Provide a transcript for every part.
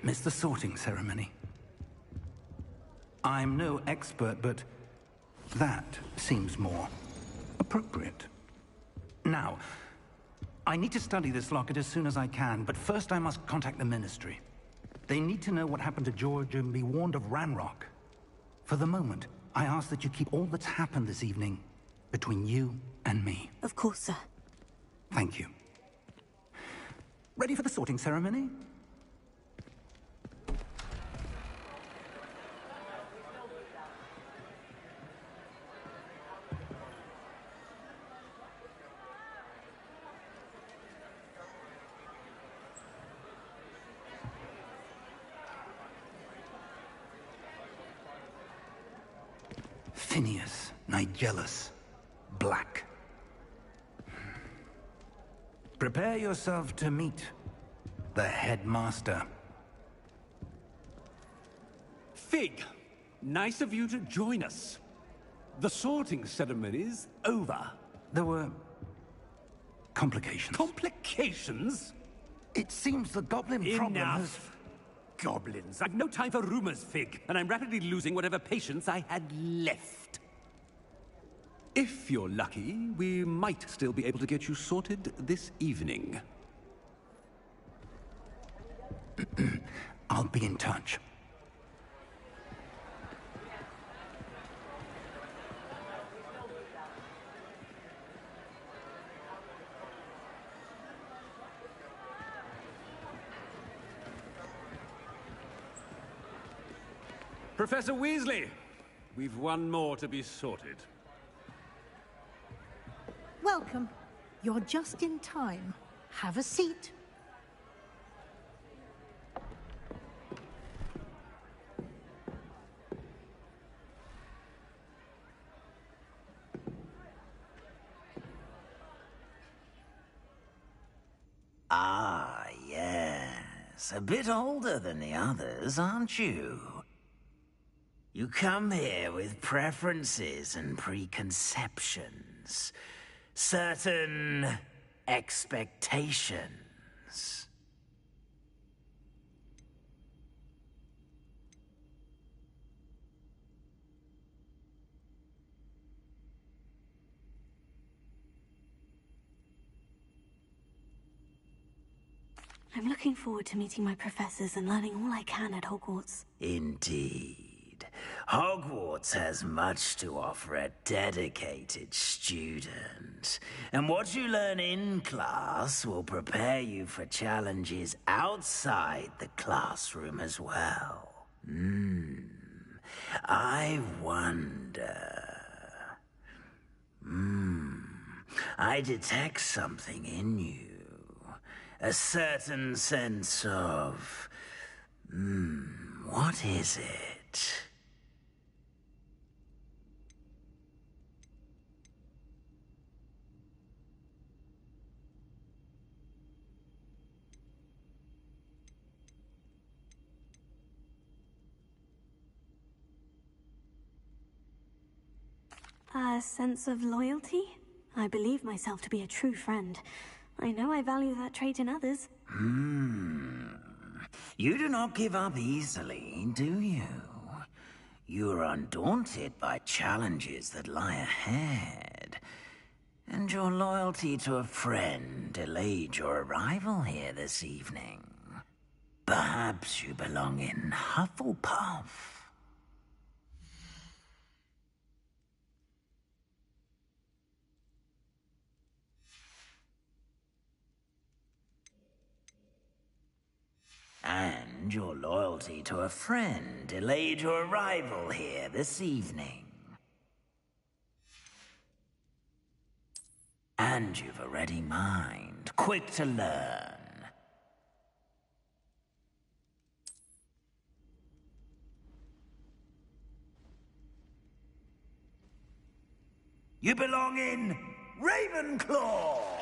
witness the sorting ceremony. I'm no expert, but that seems more appropriate. Now, I need to study this locket as soon as I can, but first I must contact the Ministry. They need to know what happened to George and be warned of Ranrock. For the moment, I ask that you keep all that's happened this evening between you and me. Of course, sir. Thank you. Ready for the sorting ceremony? Phineas, Nigellus, Black. Prepare yourself to meet the headmaster. Fig, nice of you to join us. The sorting ceremony's over. There were complications. Complications? It seems the goblin problem has... Enough! Goblins. I've no time for rumors, Fig, and I'm rapidly losing whatever patience I had left. If you're lucky, we might still be able to get you sorted this evening. I'll be in touch. Professor Weasley, we've one more to be sorted. Welcome. You're just in time. Have a seat. Ah, yes. A bit older than the others, aren't you? You come here with preferences and preconceptions. Certain expectations. I'm looking forward to meeting my professors and learning all I can at Hogwarts. Indeed. Hogwarts has much to offer a dedicated student. And what you learn in class will prepare you for challenges outside the classroom as well. I wonder... I detect something in you. A certain sense of... what is it? A sense of loyalty? I believe myself to be a true friend. I know I value that trait in others. You do not give up easily, do you? You are undaunted by challenges that lie ahead. And your loyalty to a friend delayed your arrival here this evening. Perhaps you belong in Hufflepuff. And your loyalty to a friend delayed your arrival here this evening. And you've a ready mind, quick to learn. You belong in Ravenclaw!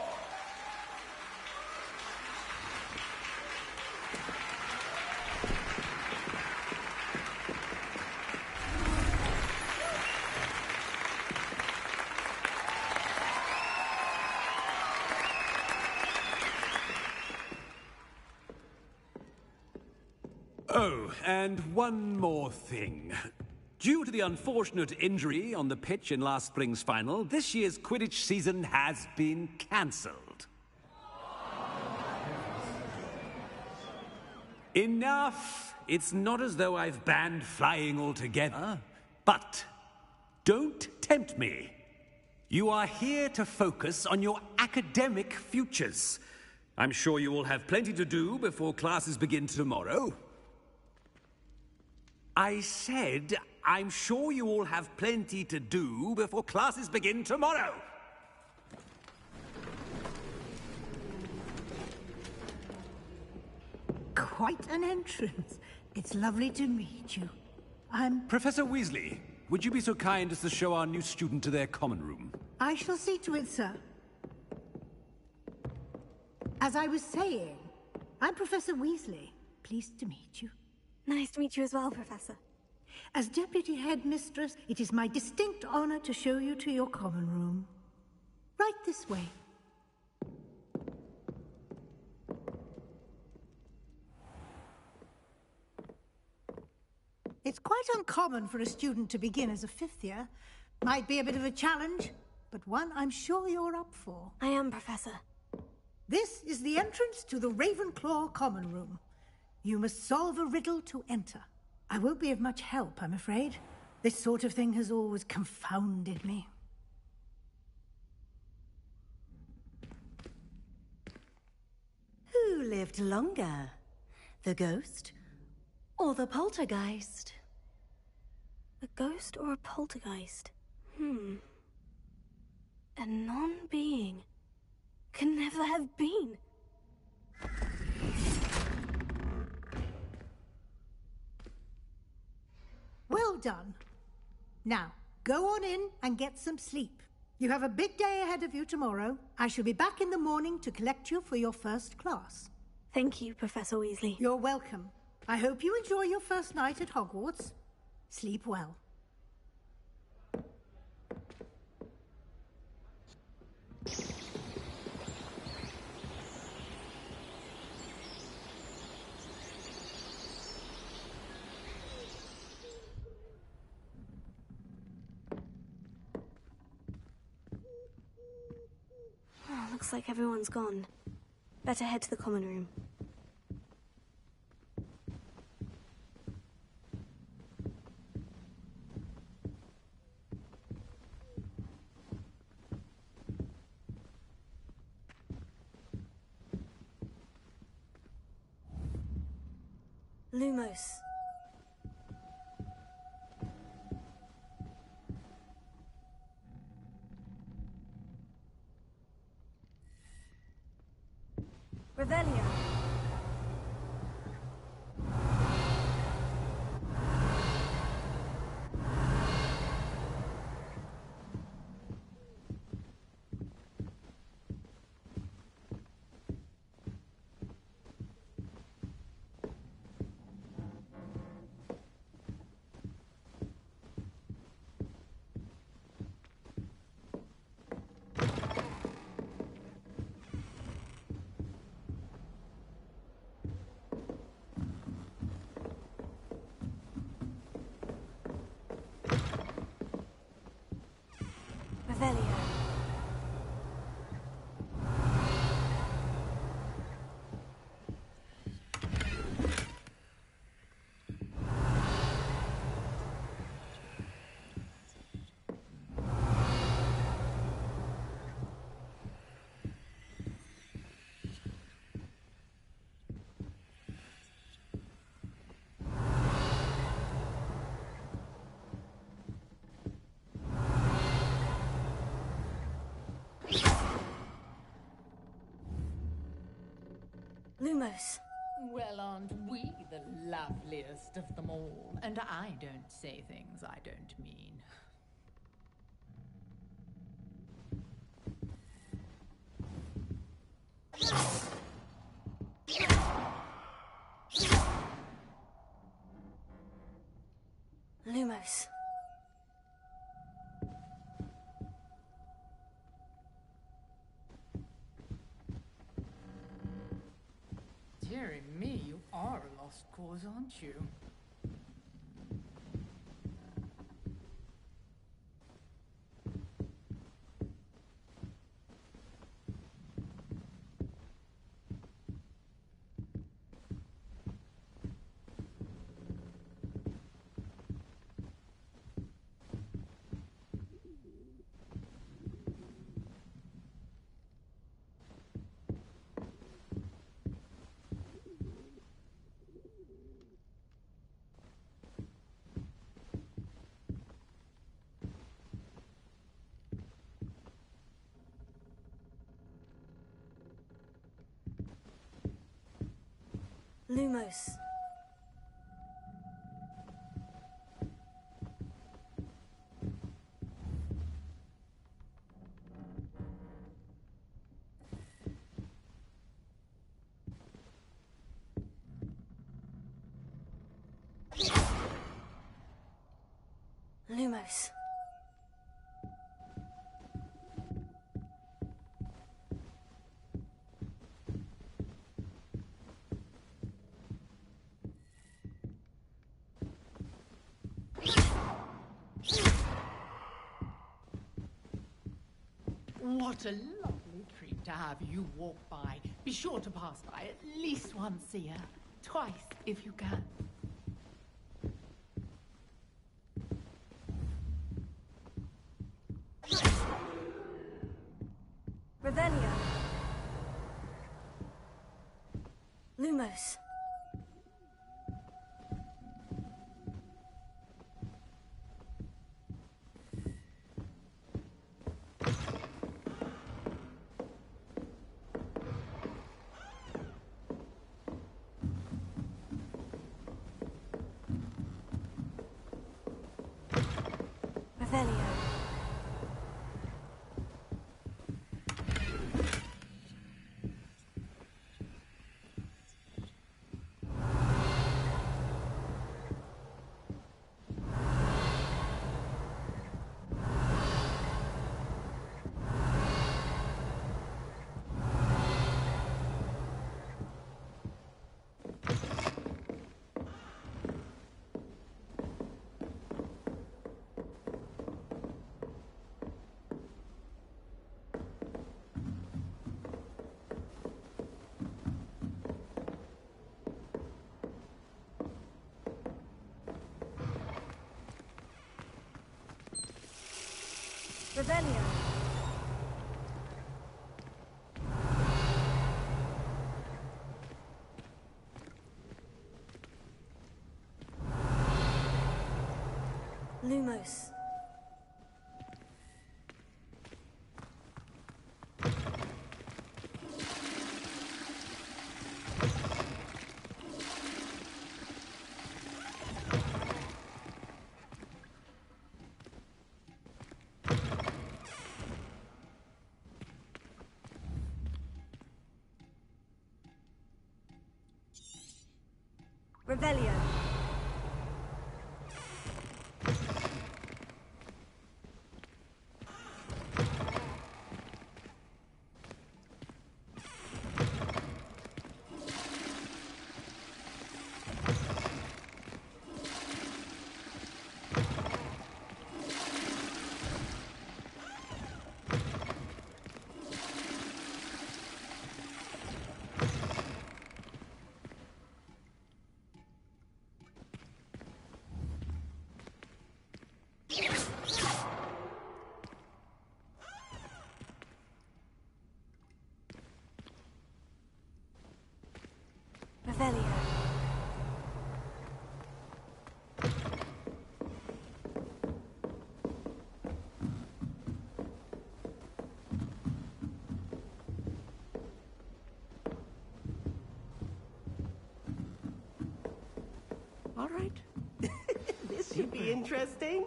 Oh, and one more thing. Due to the unfortunate injury on the pitch in last spring's final, this year's Quidditch season has been cancelled. Enough! It's not as though I've banned flying altogether. But don't tempt me. You are here to focus on your academic futures. I'm sure you will have plenty to do before classes begin tomorrow. I said, I'm sure you all have plenty to do before classes begin tomorrow. Quite an entrance. It's lovely to meet you. Professor Weasley, would you be so kind as to show our new student to their common room? I shall see to it, sir. As I was saying, I'm Professor Weasley. Pleased to meet you. Nice to meet you as well, Professor. As Deputy Headmistress, it is my distinct honor to show you to your common room. Right this way. It's quite uncommon for a student to begin as a fifth year. Might be a bit of a challenge, but one I'm sure you're up for. I am, Professor. This is the entrance to the Ravenclaw common room. You must solve a riddle to enter. I won't be of much help, I'm afraid. This sort of thing has always confounded me. Who lived longer? The ghost or the poltergeist? A ghost or a poltergeist? A non-being can never have been. Well done. Now, go on in and get some sleep. You have a big day ahead of you tomorrow. I shall be back in the morning to collect you for your first class. Thank you, Professor Weasley. You're welcome. I hope you enjoy your first night at Hogwarts. Sleep well. Looks like everyone's gone. Better head to the common room. Lumos. Revelio. Revelio. Lumos. Well, aren't we the loveliest of them all? And I don't say things I don't mean. Lumos. Dearie me, you are a lost course, aren't you? Lumos. Lumos. What a lovely treat to have you walk by. Be sure to pass by at least once a year. Twice, if you can. Revelio. Lumos. Revelio. Revelio. Lumos. Revelio. Revelio. All right. This should be interesting.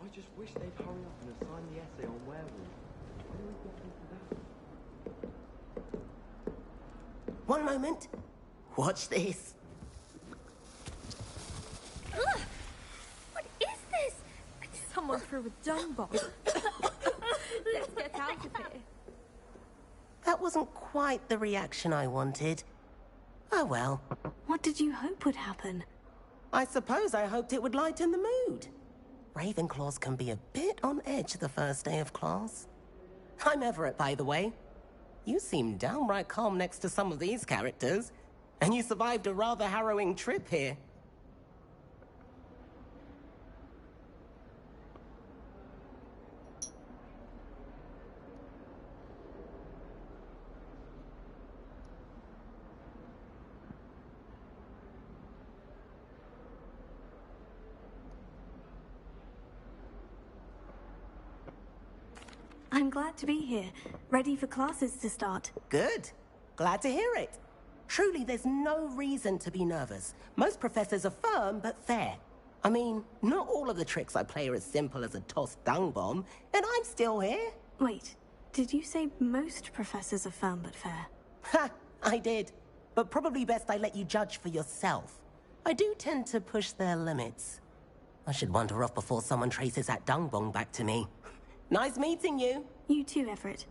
I just wish they'd hurry up and assign the essay on werewolves. When are we getting to that? One moment. Watch this. Ugh! What is this? Someone threw a dung bomb. Let's get out of here. That wasn't quite the reaction I wanted. Oh well. What did you hope would happen? I suppose I hoped it would lighten the mood. Ravenclaws can be a bit on edge the first day of class. I'm Everett, by the way. You seem downright calm next to some of these characters, and you survived a rather harrowing trip here. I'm glad to be here, ready for classes to start. Good. Glad to hear it. Truly, there's no reason to be nervous. Most professors are firm but fair. I mean, not all of the tricks I play are as simple as a tossed dung bomb, and I'm still here. Wait, did you say most professors are firm but fair? Ha! I did. But probably best I let you judge for yourself. I do tend to push their limits. I should wander off before someone traces that dung bomb back to me. Nice meeting you. You too, Everett.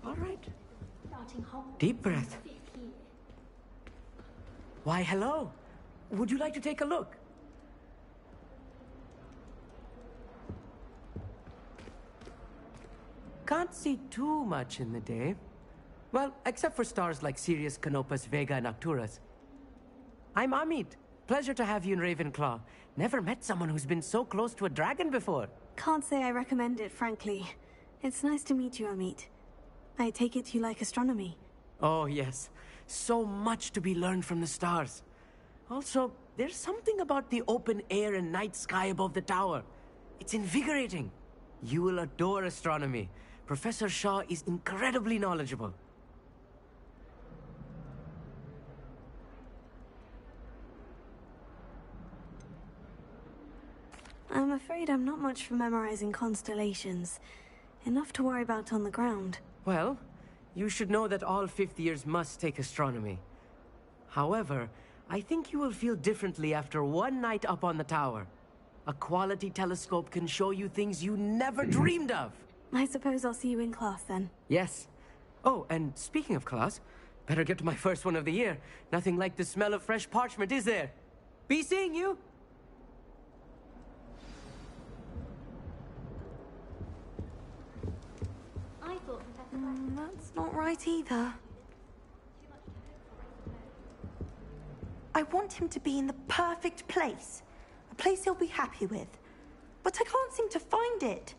All right. Deep breath. Why, hello. Would you like to take a look? Can't see too much in the day. Well, except for stars like Sirius, Canopus, Vega, and Arcturus. I'm Amit. Pleasure to have you in Ravenclaw. Never met someone who's been so close to a dragon before. Can't say I recommend it, frankly. It's nice to meet you, Amit. I take it you like astronomy. Oh, yes. So much to be learned from the stars. Also, there's something about the open air and night sky above the tower. It's invigorating. You will adore astronomy. Professor Shaw is incredibly knowledgeable. I'm afraid I'm not much for memorizing constellations. Enough to worry about on the ground. Well, you should know that all fifth years must take astronomy. However, I think you will feel differently after one night up on the tower. A quality telescope can show you things you never dreamed of. I suppose I'll see you in class then. Yes. Oh, and speaking of class, better get to my first one of the year. Nothing like the smell of fresh parchment, is there? Be seeing you! That's not right either. I want him to be in the perfect place. A place he'll be happy with. But I can't seem to find it.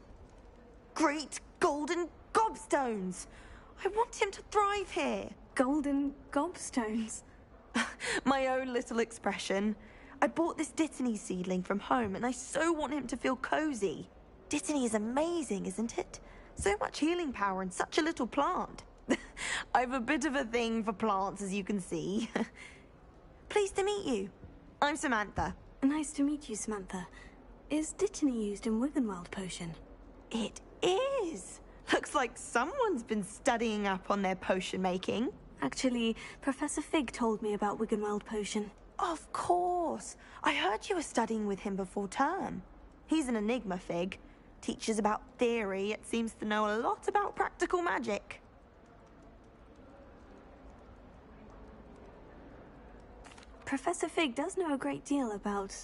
Great golden gobstones! I want him to thrive here. Golden gobstones? My own little expression. I bought this Dittany seedling from home and I so want him to feel cozy. Dittany is amazing, isn't it? So much healing power in such a little plant. I've a bit of a thing for plants, as you can see. Pleased to meet you. I'm Samantha. Nice to meet you, Samantha. Is Dittany used in Wiggenweld potion? It is. Looks like someone's been studying up on their potion making. Actually, Professor Fig told me about Wiggenweld potion. Of course. I heard you were studying with him before term. He's an enigma, Fig. Teaches about theory, yet seems to know a lot about practical magic. Professor Fig does know a great deal about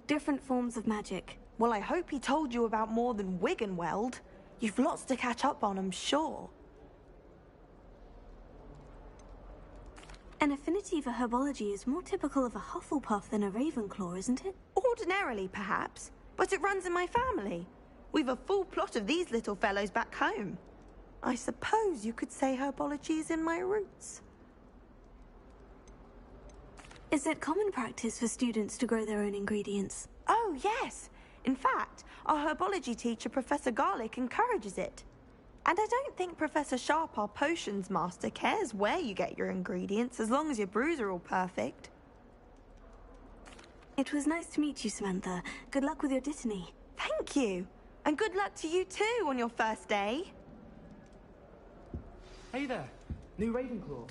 different forms of magic. Well, I hope he told you about more than Wiggenweld. You've lots to catch up on, I'm sure. An affinity for herbology is more typical of a Hufflepuff than a Ravenclaw, isn't it? Ordinarily, perhaps, but it runs in my family. We've a full plot of these little fellows back home. I suppose you could say herbology is in my roots. Is it common practice for students to grow their own ingredients? Oh, yes. In fact, our herbology teacher, Professor Garlick, encourages it. And I don't think Professor Sharp, our potions master, cares where you get your ingredients, as long as your brews are all perfect. It was nice to meet you, Samantha. Good luck with your Dittany. Thank you. And good luck to you too on your first day. Hey there, new Ravenclaw.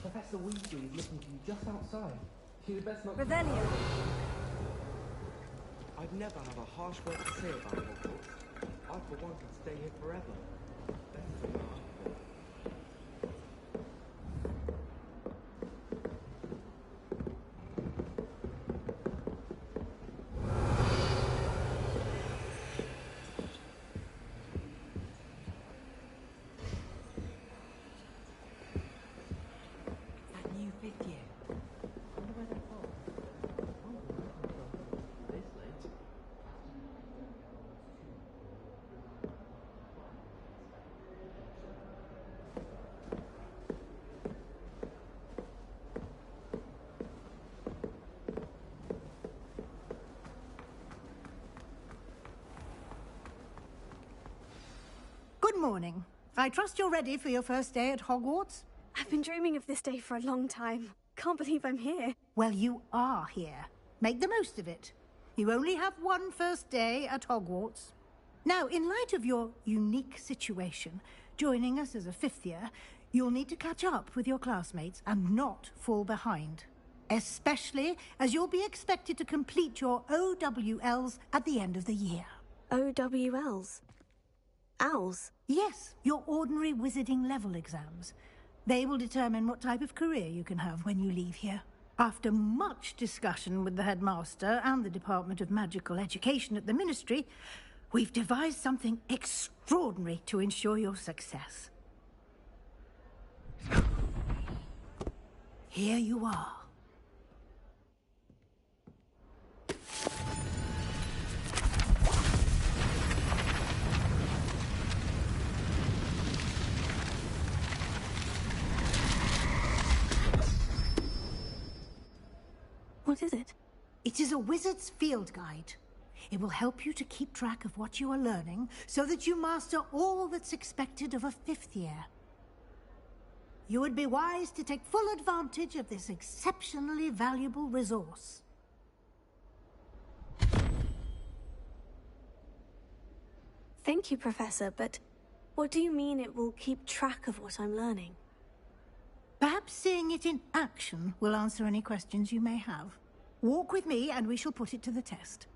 Professor Weasley is looking for you just outside. She'd best not... Revelio. I'd never have a harsh word to say about Hogwarts. I, for one, could stay here forever. That's the way I feel. That new fifth year. I wonder where they're from. This late. Good morning. I trust you're ready for your first day at Hogwarts? I've been dreaming of this day for a long time. Can't believe I'm here. Well, you are here. Make the most of it. You only have one first day at Hogwarts. Now, in light of your unique situation, joining us as a fifth year, you'll need to catch up with your classmates and not fall behind. Especially as you'll be expected to complete your OWLs at the end of the year. OWLs? Owls? Yes, your ordinary wizarding level exams. They will determine what type of career you can have when you leave here. After much discussion with the headmaster and the Department of Magical Education at the Ministry, we've devised something extraordinary to ensure your success. Here you are. What is it? It is a wizard's field guide. It will help you to keep track of what you are learning so that you master all that's expected of a fifth year. You would be wise to take full advantage of this exceptionally valuable resource. Thank you, Professor, but what do you mean it will keep track of what I'm learning? Perhaps seeing it in action will answer any questions you may have. Walk with me and we shall put it to the test.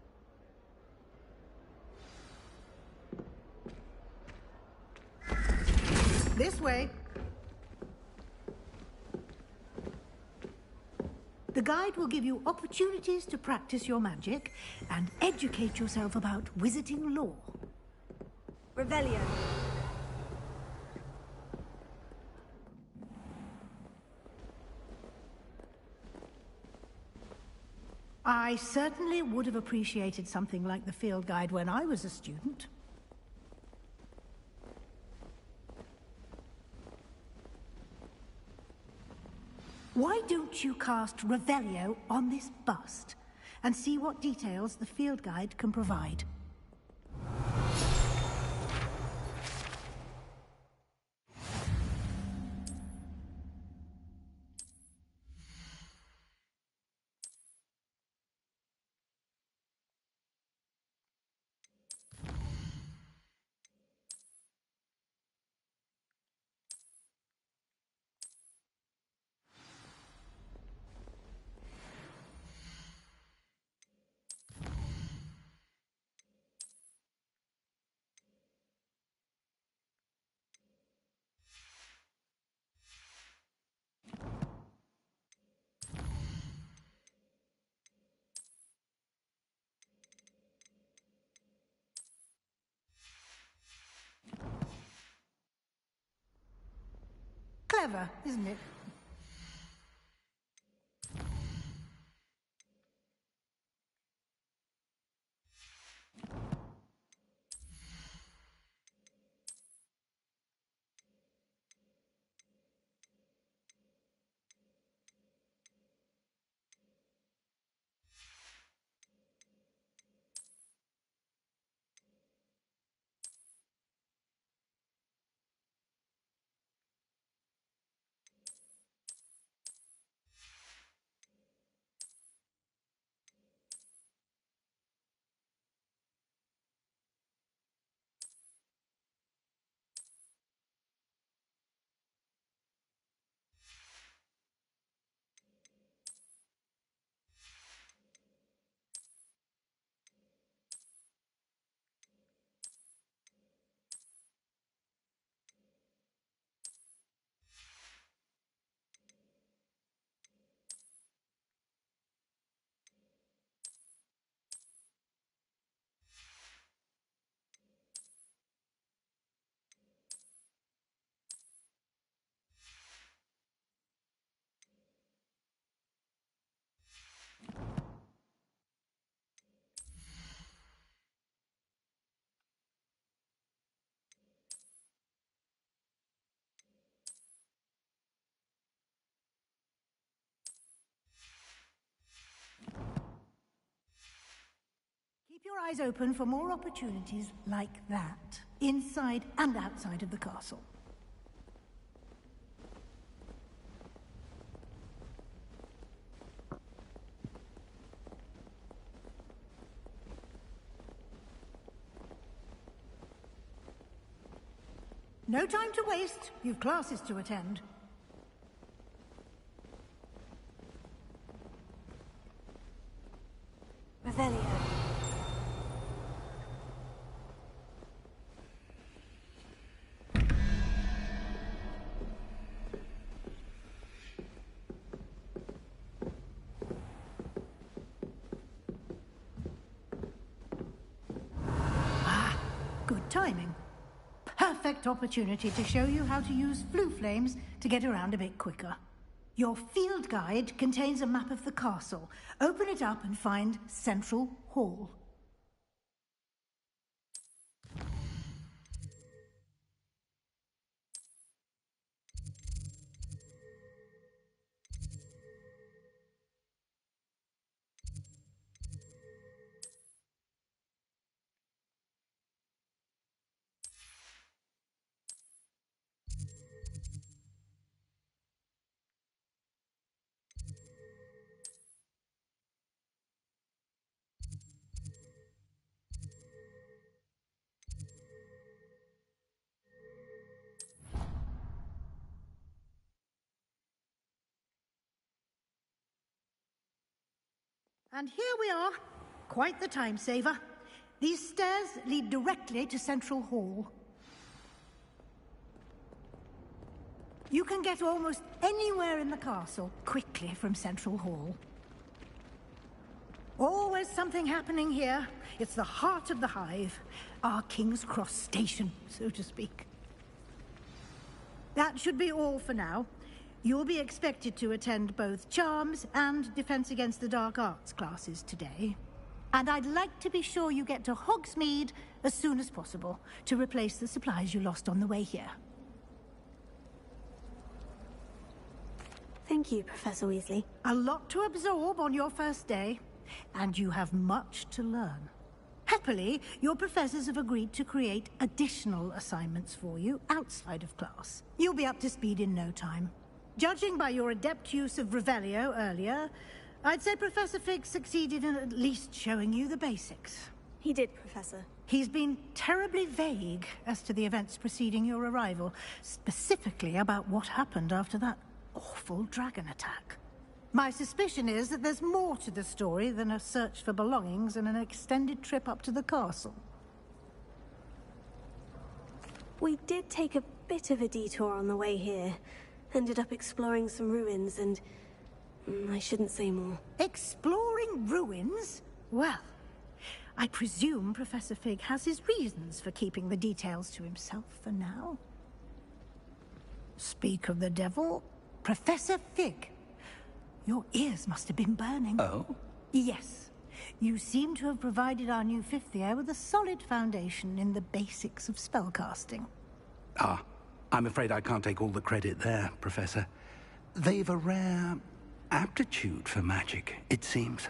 This way. The guide will give you opportunities to practice your magic and educate yourself about wizarding lore. Revelio. I certainly would have appreciated something like the field guide when I was a student. Why don't you cast Revelio on this bust and see what details the field guide can provide? Clever, isn't it? your eyes open for more opportunities like that, inside and outside of the castle. No time to waste. You've classes to attend. Revelio. Good timing. Perfect opportunity to show you how to use flue flames to get around a bit quicker. Your field guide contains a map of the castle. Open it up and find Central Hall. And here we are. Quite the time saver. These stairs lead directly to Central Hall. You can get almost anywhere in the castle quickly from Central Hall. Always something happening here. It's the heart of the hive. Our King's Cross station, so to speak. That should be all for now. You'll be expected to attend both Charms and Defense Against the Dark Arts classes today. And I'd like to be sure you get to Hogsmeade as soon as possible to replace the supplies you lost on the way here. Thank you, Professor Weasley. A lot to absorb on your first day, and you have much to learn. Happily, your professors have agreed to create additional assignments for you outside of class. You'll be up to speed in no time. Judging by your adept use of Revelio earlier, I'd say Professor Fig succeeded in at least showing you the basics. He did, Professor. He's been terribly vague as to the events preceding your arrival, specifically about what happened after that awful dragon attack. My suspicion is that there's more to the story than a search for belongings and an extended trip up to the castle. We did take a bit of a detour on the way here. Ended up exploring some ruins and... I shouldn't say more. Exploring ruins? Well, I presume Professor Fig has his reasons for keeping the details to himself for now. Speak of the devil, Professor Fig. Your ears must have been burning. Oh? Yes. You seem to have provided our new fifth year with a solid foundation in the basics of spellcasting. Ah, I'm afraid I can't take all the credit there, Professor. They've a rare aptitude for magic, it seems.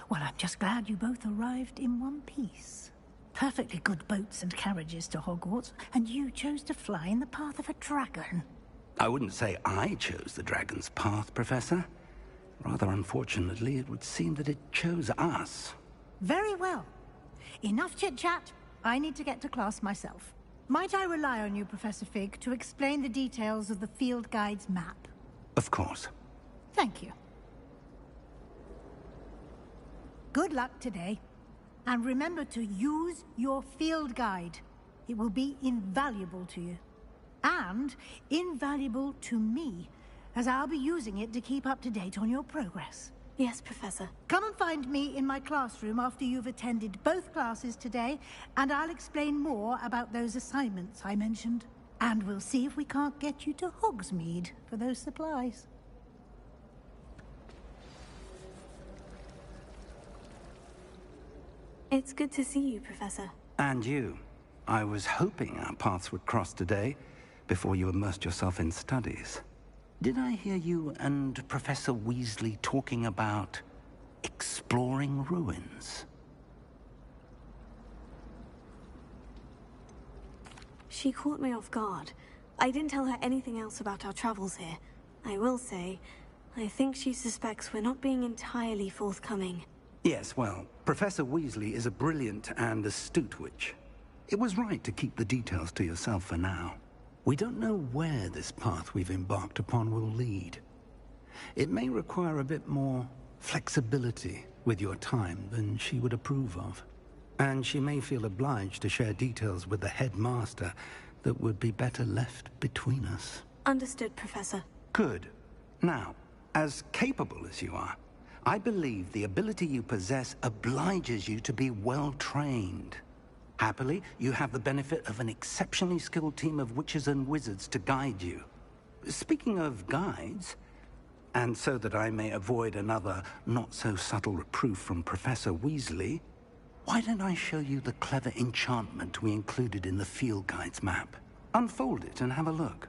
Well, I'm just glad you both arrived in one piece. Perfectly good boats and carriages to Hogwarts, and you chose to fly in the path of a dragon. I wouldn't say I chose the dragon's path, Professor. Rather unfortunately, it would seem that it chose us. Very well. Enough chit-chat. I need to get to class myself. Might I rely on you, Professor Fig, to explain the details of the field guide's map? Of course. Thank you. Good luck today. And remember to use your field guide. It will be invaluable to you. And invaluable to me, as I'll be using it to keep up to date on your progress. Yes, Professor. Come and find me in my classroom after you've attended both classes today, and I'll explain more about those assignments I mentioned. And we'll see if we can't get you to Hogsmeade for those supplies. It's good to see you, Professor. And you. I was hoping our paths would cross today, before you immersed yourself in studies. Did I hear you and Professor Weasley talking about exploring ruins? She caught me off guard. I didn't tell her anything else about our travels here. I will say, I think she suspects we're not being entirely forthcoming. Yes, well, Professor Weasley is a brilliant and astute witch. It was right to keep the details to yourself for now. We don't know where this path we've embarked upon will lead. It may require a bit more flexibility with your time than she would approve of. And she may feel obliged to share details with the headmaster that would be better left between us. Understood, Professor. Good. Now, as capable as you are, I believe the ability you possess obliges you to be well trained. Happily, you have the benefit of an exceptionally skilled team of witches and wizards to guide you. Speaking of guides, and so that I may avoid another not-so-subtle reproof from Professor Weasley, why don't I show you the clever enchantment we included in the field guide's map? Unfold it and have a look.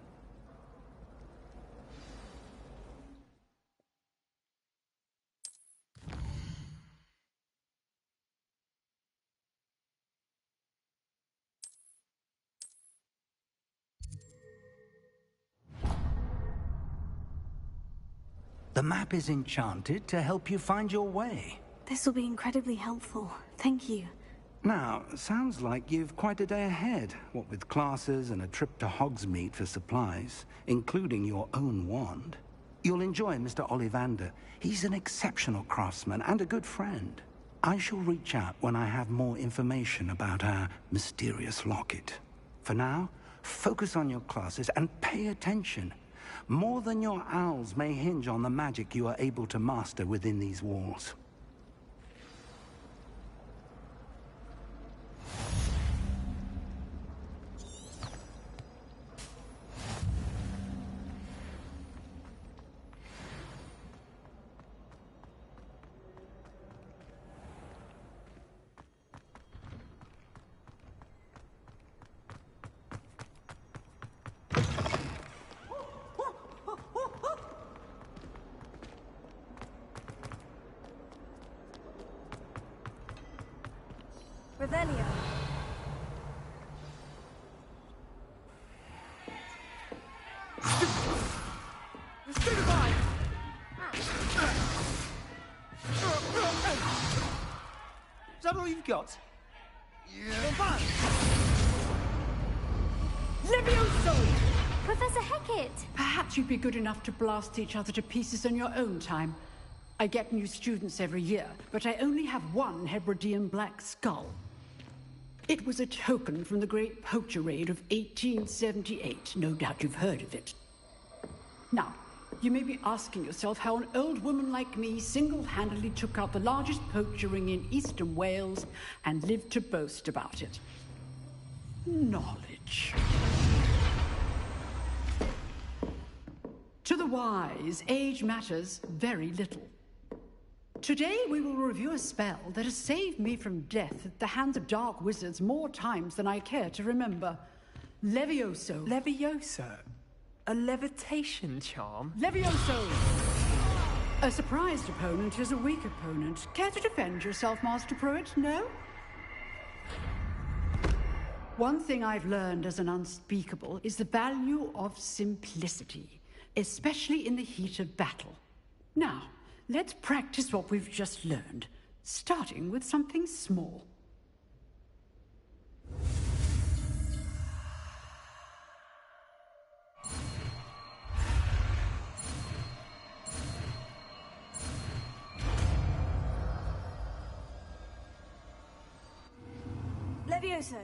The map is enchanted to help you find your way. This will be incredibly helpful. Thank you. Now, sounds like you've quite a day ahead, what with classes and a trip to Hogsmeade for supplies, including your own wand. You'll enjoy Mr. Ollivander. He's an exceptional craftsman and a good friend. I shall reach out when I have more information about our mysterious locket. For now, focus on your classes and pay attention. More than your owls may hinge on the magic you are able to master within these walls. Revelio. Is that all you've got? Yeah. Levioso! Professor Hecat! Perhaps you'd be good enough to blast each other to pieces in your own time. I get new students every year, but I only have one Hebridean black skull. It was a token from the Great Poacher Raid of 1878. No doubt you've heard of it. Now, you may be asking yourself how an old woman like me single-handedly took out the largest poacher ring in eastern Wales and lived to boast about it. Knowledge. To the wise, age matters very little. Today we will review a spell that has saved me from death at the hands of dark wizards more times than I care to remember. Levioso. Levioso? A levitation charm? Levioso! A surprised opponent is a weak opponent. Care to defend yourself, Master Pruitt? No? One thing I've learned as an unspeakable is the value of simplicity, especially in the heat of battle. Now, let's practice what we've just learned, starting with something small. Levioso!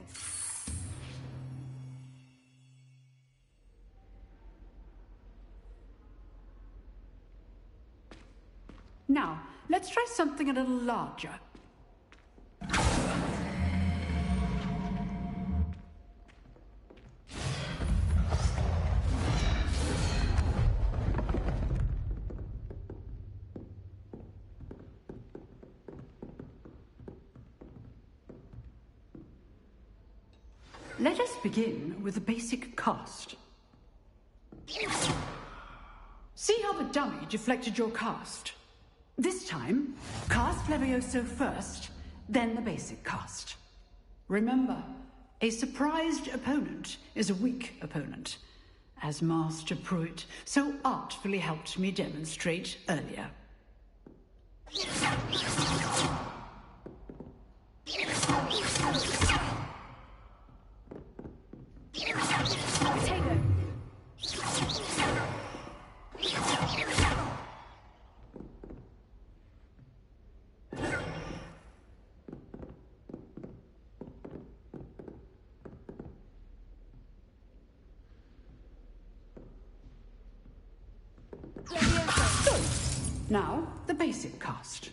Now, let's try something a little larger. Let us begin with the basic cast. See how the dummy deflected your cast? This time, cast Levioso first, then the basic cast. Remember, A surprised opponent is a weak opponent, as Master Pruitt so artfully helped me demonstrate earlier. Now, the basic cast.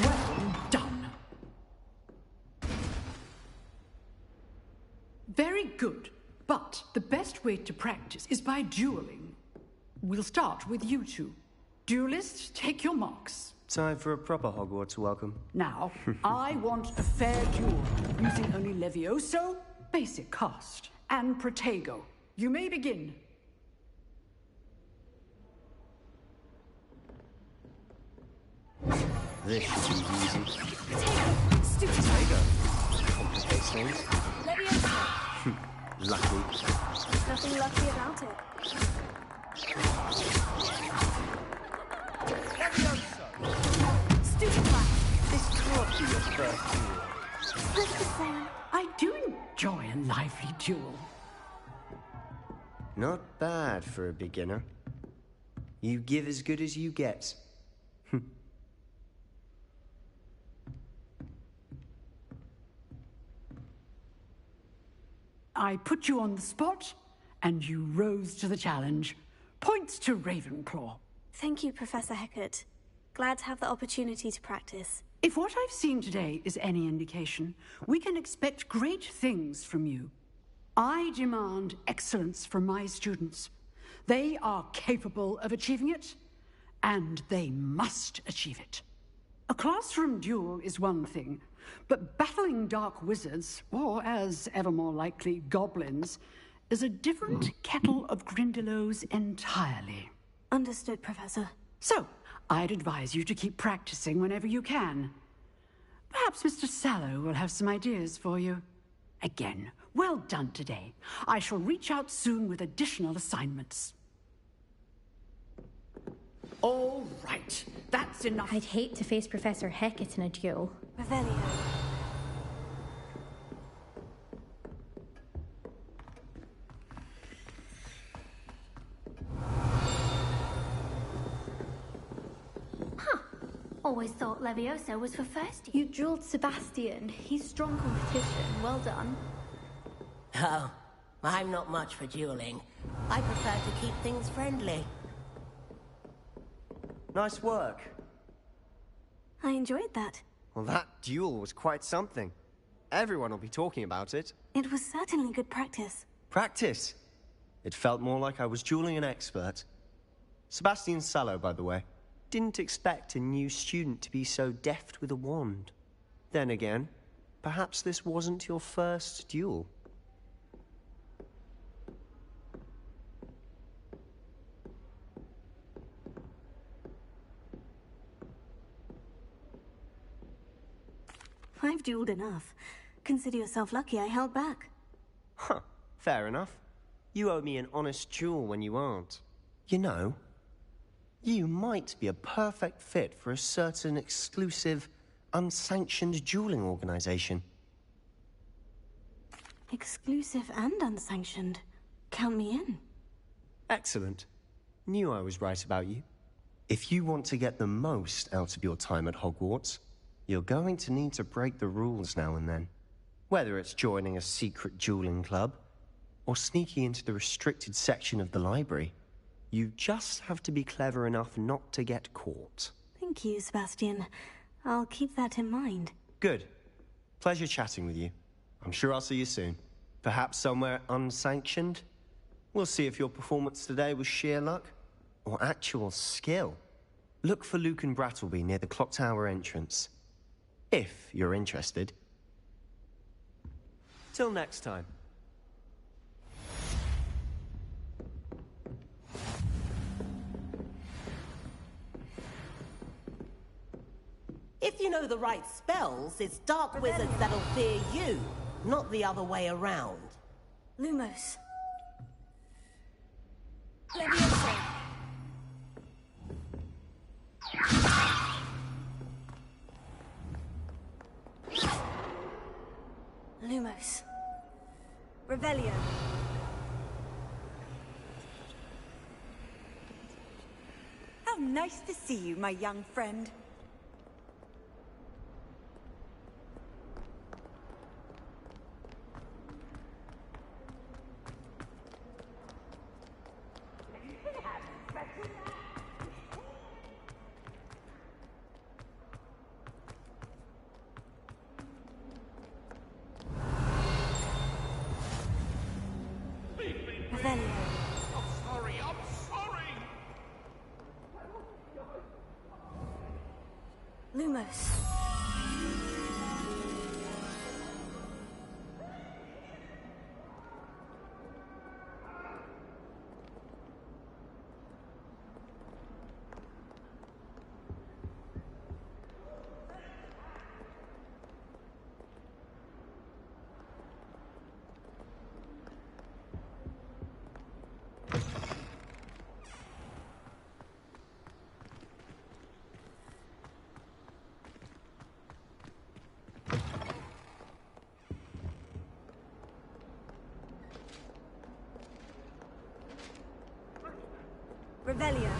Well done. Very good. But the best way to practice is by dueling. We'll start with you two. Duelists, take your marks. Time for a proper Hogwarts welcome. Now, I want a fair duel, using only Levioso, basic cast, and Protego. You may begin. This should be easy. Stupid. Protego. Complicates things. Levioso. Lucky. Nothing lucky about it. Stupid black. This can't be your first duel. That's the same. I do enjoy a lively duel. Not bad for a beginner. You give as good as you get. I put you on the spot, and you rose to the challenge. Points to Ravenclaw. Thank you, Professor Hecat. Glad to have the opportunity to practice. If what I've seen today is any indication, we can expect great things from you. I demand excellence from my students. They are capable of achieving it, and they must achieve it. A classroom duel is one thing, but battling dark wizards, or as ever more likely, goblins, is a different kettle of Grindylows entirely. Understood, Professor. So, I'd advise you to keep practicing whenever you can. Perhaps Mr. Sallow will have some ideas for you. Again, well done today. I shall reach out soon with additional assignments. All right, that's enough. I'd hate to face Professor Hecat in a duel. Revelio. Always thought Levioso was for first year. You dueled Sebastian. He's strong competition. Well done. Oh, I'm not much for dueling. I prefer to keep things friendly. Nice work. I enjoyed that. Well, that duel was quite something. Everyone will be talking about it. It was certainly good practice. Practice? It felt more like I was dueling an expert. Sebastian Sallow, by the way. Didn't expect a new student to be so deft with a wand. Then again, perhaps this wasn't your first duel. I've dueled enough. Consider yourself lucky I held back. Huh, fair enough. You owe me an honest duel when you aren't. You know, you might be a perfect fit for a certain exclusive, unsanctioned dueling organization. Exclusive and unsanctioned. Count me in. Excellent. Knew I was right about you. If you want to get the most out of your time at Hogwarts, you're going to need to break the rules now and then. Whether it's joining a secret dueling club, or sneaking into the restricted section of the library, you just have to be clever enough not to get caught. Thank you, Sebastian. I'll keep that in mind. Good. Pleasure chatting with you. I'm sure I'll see you soon. Perhaps somewhere unsanctioned? We'll see if your performance today was sheer luck, or actual skill. Look for Luke and Brattleby near the clock tower entrance. If you're interested. Till next time. If you know know the right spells, it's dark wizards that'll fear you, not the other way around. Lumos. Leviosa. Lumos. Revelio. How nice to see you, my young friend. Revelio. I'm sorry. Lumos. Revelio.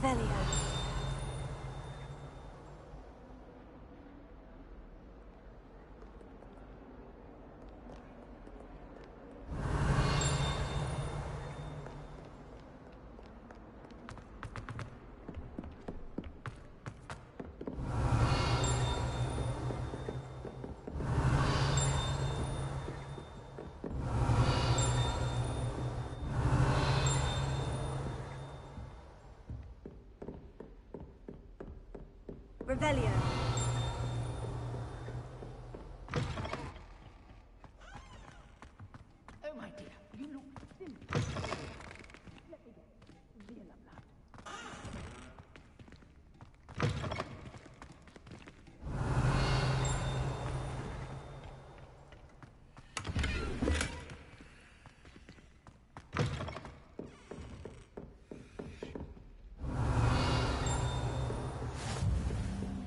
Revelio. Revelio. Oh, my dear, you look thin. Let me get real blood.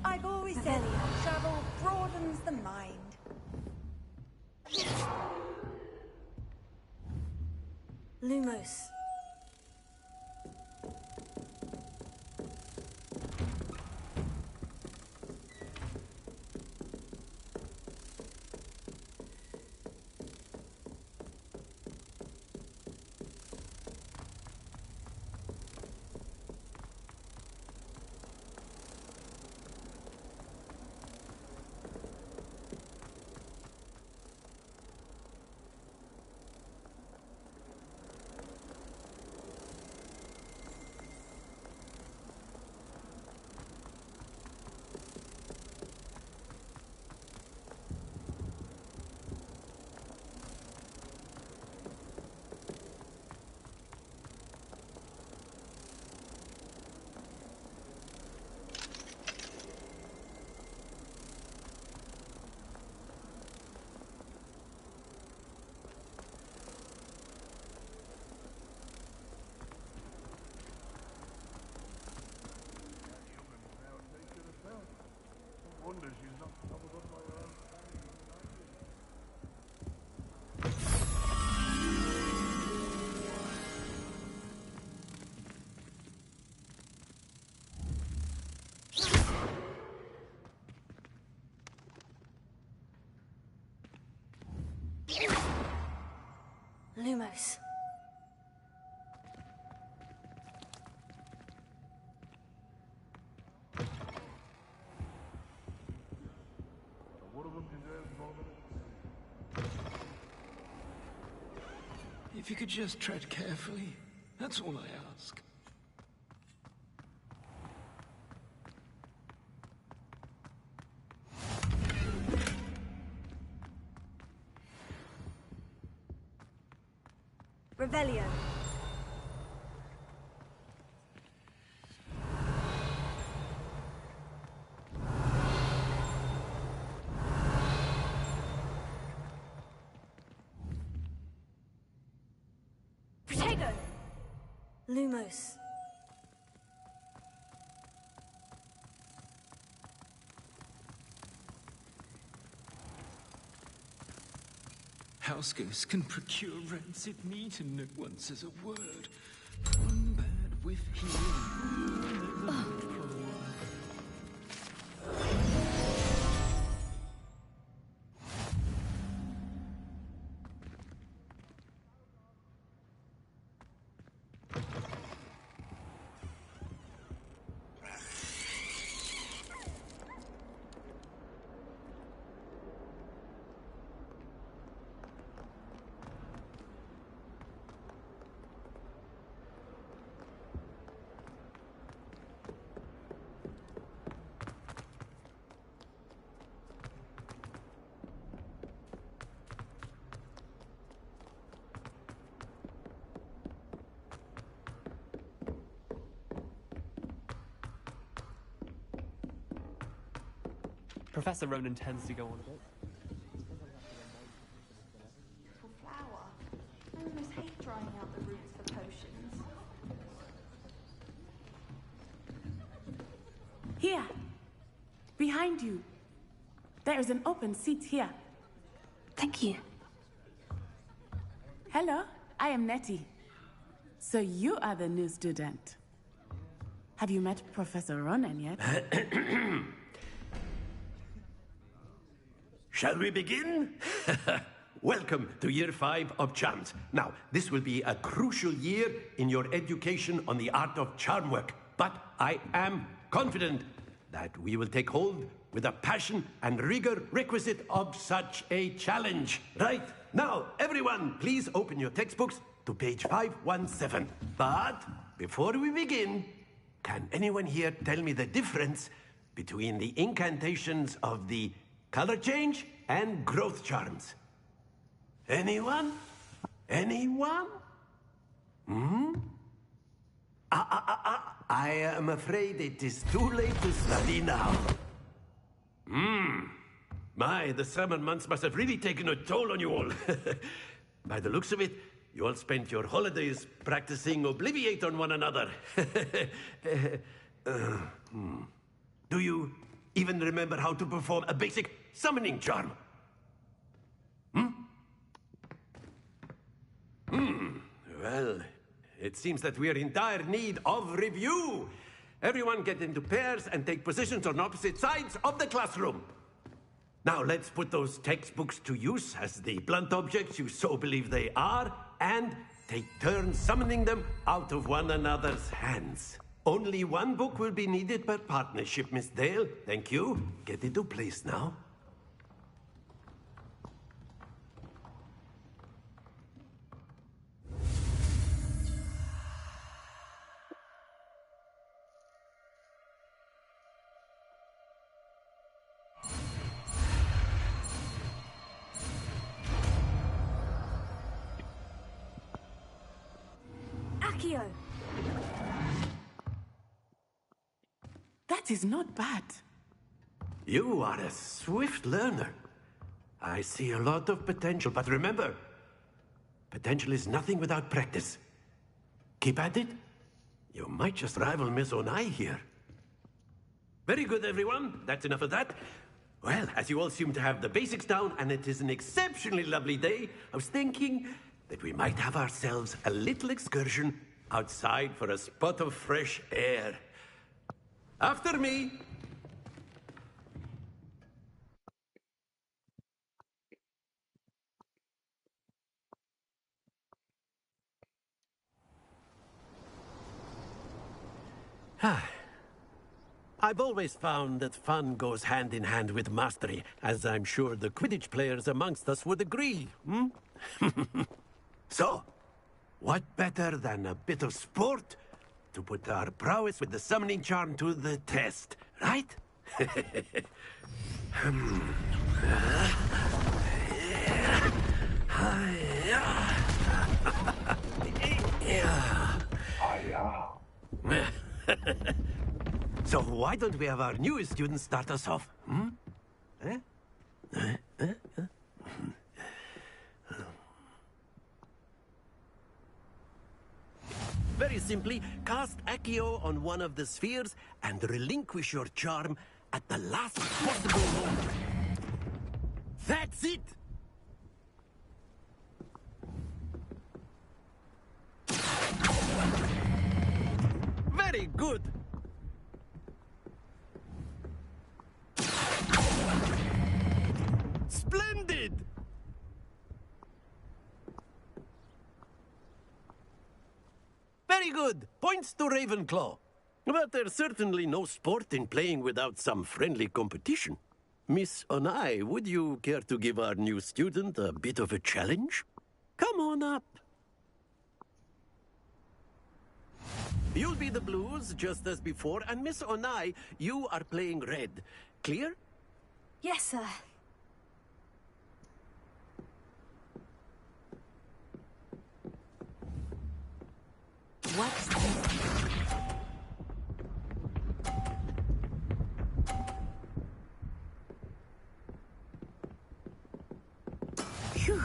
I've always said travel broadens the mind. Lumos. Wonder she's not covered up by her own. Lumos. If you could just tread carefully, that's all I ask. Revelio. Protego. Lumos. House ghosts can procure rancid meat and no one says a word. One bad whiff here. Professor Ronan tends to go on a bit. For flour. I almost hate drying out the roots for potions. Here! Behind you. There is an open seat here. Thank you. Hello, I am Nettie. So you are the new student. Have you met Professor Ronan yet? Shall we begin? Welcome to Year 5 of Charms. Now, this will be a crucial year in your education on the art of charm work, but I am confident that we will take hold with the passion and rigor requisite of such a challenge. Right, now, everyone, please open your textbooks to page 517. But before we begin, can anyone here tell me the difference between the incantations of the color change and growth charms? Anyone? Anyone? I am afraid it is too late to study now. My, the summer months must have really taken a toll on you all. By the looks of it, you all spent your holidays practicing Obliviate on one another. Do you even remember how to perform a basic summoning charm? Well, it seems that we are in dire need of review. Everyone get into pairs and take positions on opposite sides of the classroom. Now let's put those textbooks to use as the blunt objects you so believe they are, and take turns summoning them out of one another's hands. Only one book will be needed per partnership, Miss Dale. Thank you. Get into place now. Accio. That is not bad. You are a swift learner. I see a lot of potential, but remember, potential is nothing without practice. Keep at it. You might just rival Miss Onai here. Very good, everyone. That's enough of that. Well, as you all seem to have the basics down, and it is an exceptionally lovely day, I was thinking that we might have ourselves a little excursion outside for a spot of fresh air. After me. I've always found that fun goes hand in hand with mastery, as I'm sure the Quidditch players amongst us would agree, hmm? So, what better than a bit of sport to put our prowess with the summoning charm to the test, right? So why don't we have our newest student start us off? Hmm? Very simply, cast Accio on one of the spheres and relinquish your charm at the last possible moment. That's it! Very good! Splendid! Very good. Points to Ravenclaw. But there's certainly no sport in playing without some friendly competition. Miss Onai, would you care to give our new student a bit of a challenge? Come on up. You'll be the blues, just as before, and Miss Onai, you are playing red. Clear? Yes, sir. What's this? Phew.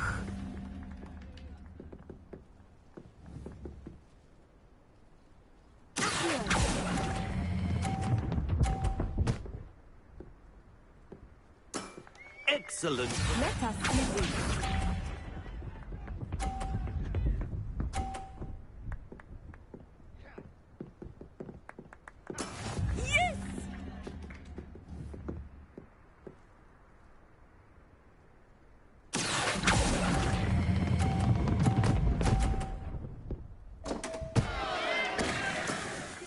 Excellent. Let us see this. Yes!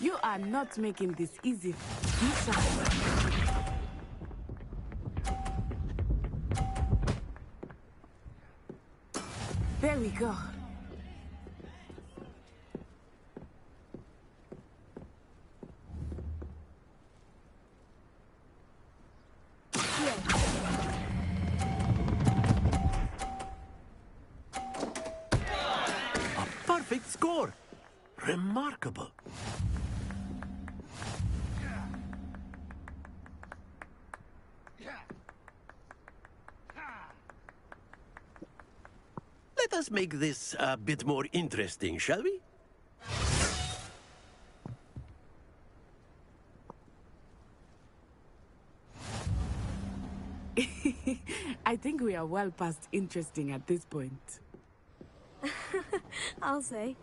You are not making this easy. Be sharp. There we go. A perfect score. Remarkable. Let us make this a bit more interesting, shall we? I think we are well past interesting at this point. I'll say.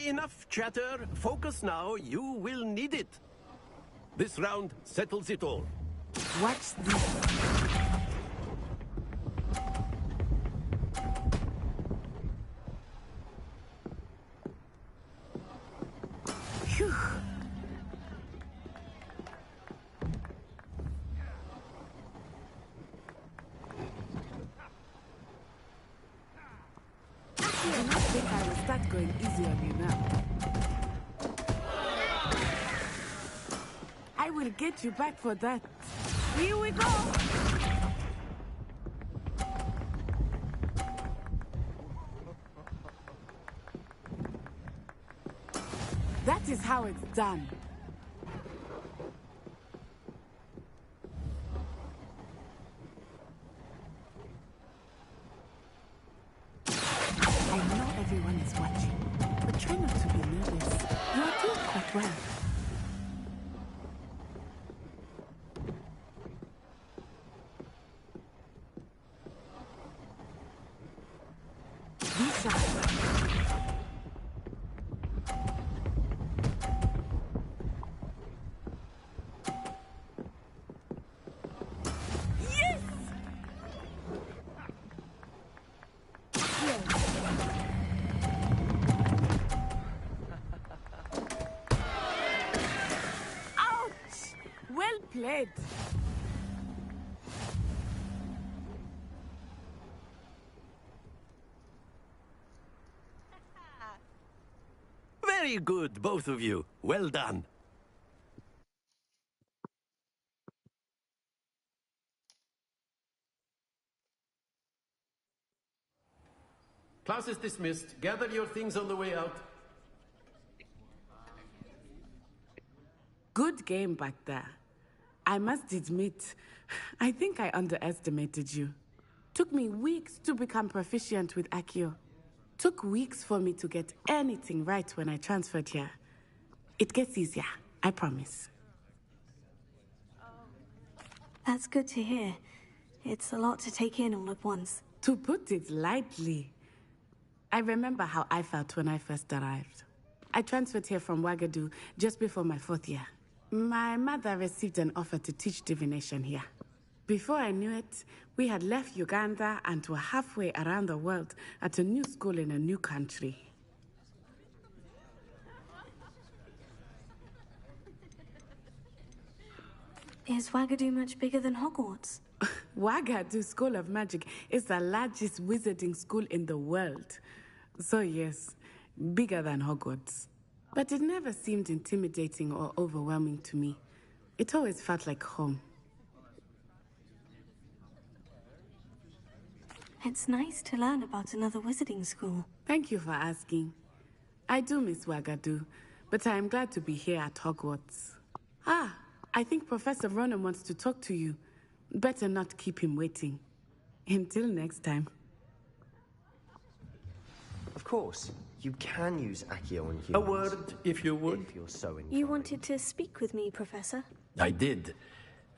Enough chatter. Focus now. You will need it. This round settles it all. Watch this. Phew. I do not think I will start going easy on you now. I will get you back for that. Here we go! That is how it's done. I know everyone is watching, but try not to be nervous. You are doing quite well. Be sharp. right. Very good, both of you. Well done. Class is dismissed. Gather your things on the way out. Good game back there. I must admit, I think I underestimated you. Took me weeks to become proficient with Accio. Took weeks for me to get anything right when I transferred here. It gets easier, I promise. That's good to hear. It's a lot to take in all at once. To put it lightly, I remember how I felt when I first arrived. I transferred here from Ouagadougou just before my 4th year. My mother received an offer to teach divination here. Before I knew it, we had left Uganda and were halfway around the world at a new school in a new country. Is Ouagadougou much bigger than Hogwarts? Ouagadougou School of Magic is the largest wizarding school in the world. So yes, bigger than Hogwarts. But it never seemed intimidating or overwhelming to me. It always felt like home. It's nice to learn about another wizarding school. Thank you for asking. I do miss Ouagadougou, but I am glad to be here at Hogwarts. Ah, I think Professor Ronan wants to talk to you. Better not keep him waiting. Until next time. Of course, you can use Accio on humans. A word, if you would. If you're so inclined. You wanted to speak with me, Professor? I did.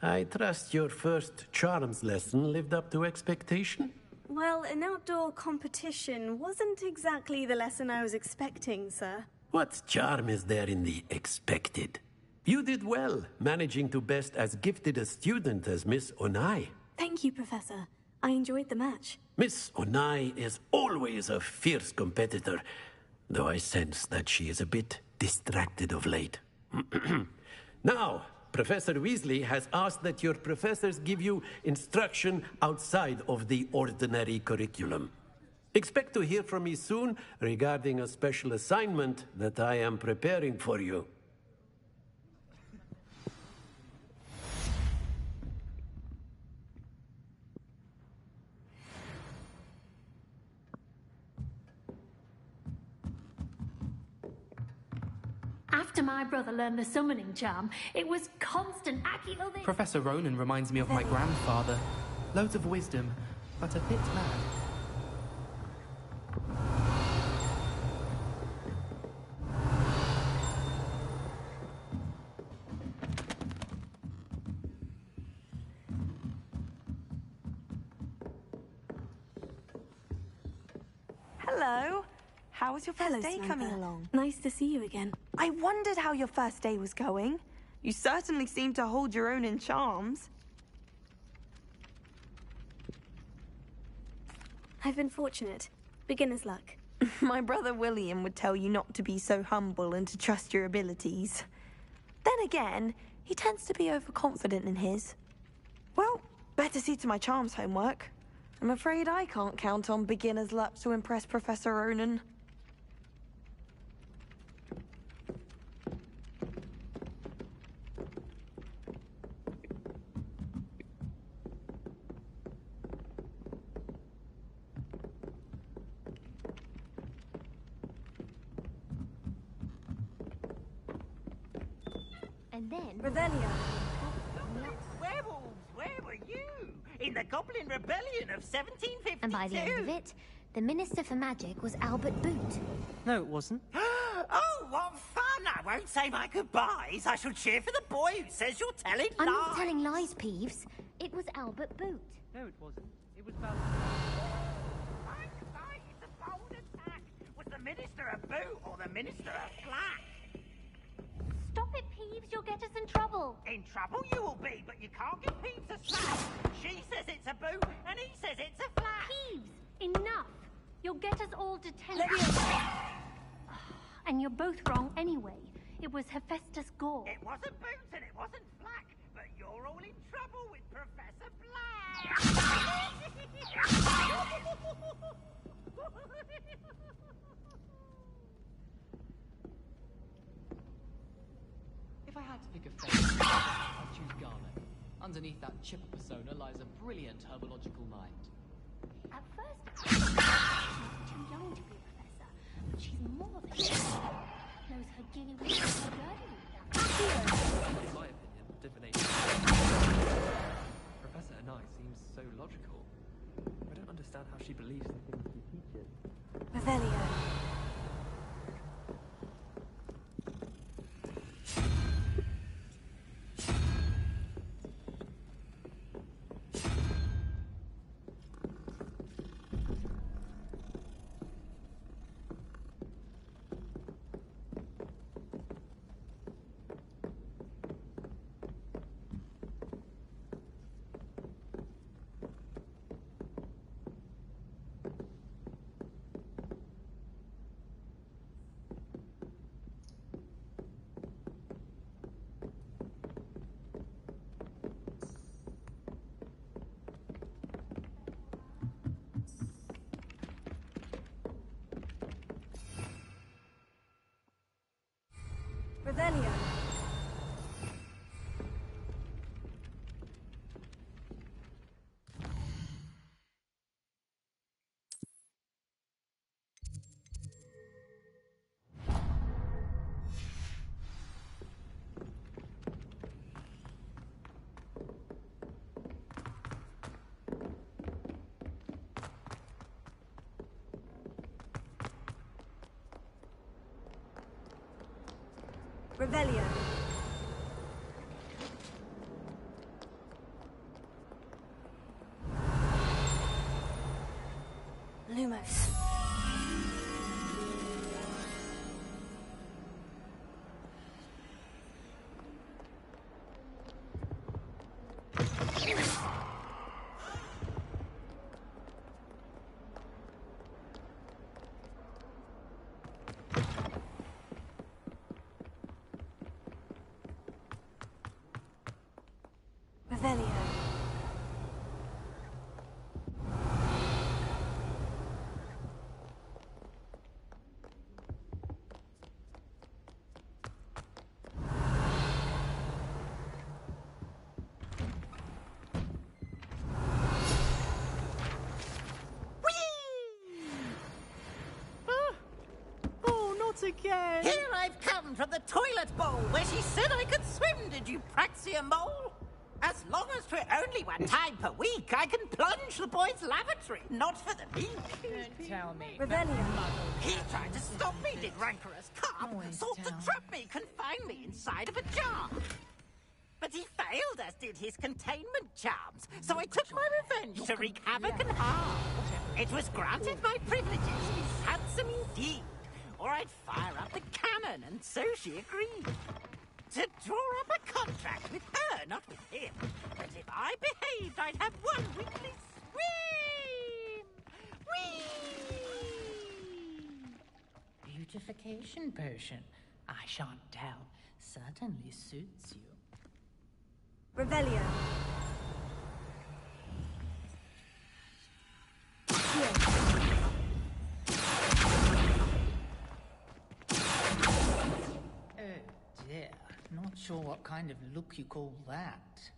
I trust your first charms lesson lived up to expectation? Well, an outdoor competition wasn't exactly the lesson I was expecting, sir. What charm is there in the expected? You did well, managing to best as gifted a student as Miss Onai. Thank you, Professor. I enjoyed the match. Miss Onai is always a fierce competitor, though I sense that she is a bit distracted of late. Now, Professor Weasley has asked that your professors give you instruction outside of the ordinary curriculum. Expect to hear from me soon regarding a special assignment that I am preparing for you. After my brother learned the summoning charm, it was constant Accio. Professor Ronan reminds me of my grandfather. Loads of wisdom, but a bit mad. Hello. How was your first day coming along? Nice to see you again. I wondered how your first day was going. You certainly seem to hold your own in charms. I've been fortunate. Beginner's luck. My brother William would tell you not to be so humble and to trust your abilities. Then again, he tends to be overconfident in his. Well, better see to my charms homework. I'm afraid I can't count on beginner's luck to impress Professor Ronan. And then... Revelio. Werewolves, where were you? In the Goblin Rebellion of 1752? And by the end of it, the Minister for Magic was Albert Boot. No, it wasn't. Oh, what fun! I won't say my goodbyes. I shall cheer for the boy who says you're telling lies. I'm not telling lies, Peeves. It was Albert Boot. No, it wasn't. It was about... It's a bold attack. Was the Minister a boot or the Minister a flack? Stop it, Peeves. You'll get us in trouble. In trouble you will be, but you can't give Peeves a slap. She says it's a boot, and he says it's a flack. Peeves, enough. You'll get us all detention. And you're both wrong anyway. It was Hephaestus Gore. It wasn't boot and it wasn't flack, but you're all trouble with Professor Black. If I had to pick a face, I'd choose Garnet. Underneath that chipper persona lies a brilliant herbological mind. At first, she's too young to be a professor, but she's more than that. Knows her guinea wig and her girdle. In my opinion, divination. Professor Anai seems so logical. I don't understand how she believes the things she teaches. Revelio. Revelio. Revelio. Lumos. Revelio. Oh, not again! Here I've come from the toilet bowl where she said I could swim, did you praxia mole? As long as for only one time per week, I can plunge the boys' lavatory, not for the meek. Don't tell me. Revelio. He tried to stop me, did rancorous carp. Sought to trap me, confine me inside of a jar. But he failed, as did his containment charms. So I took my revenge to wreak havoc and harm. It was granted my privileges, handsome indeed. Or I'd fire up the cannon, and so she agreed. To draw up a contract with her, not with him. But if I behaved, I'd have one weekly swim! Whee! Beautification potion. I shan't tell. Certainly suits you. Revelio. Oh dear. Not sure what kind of look you call that.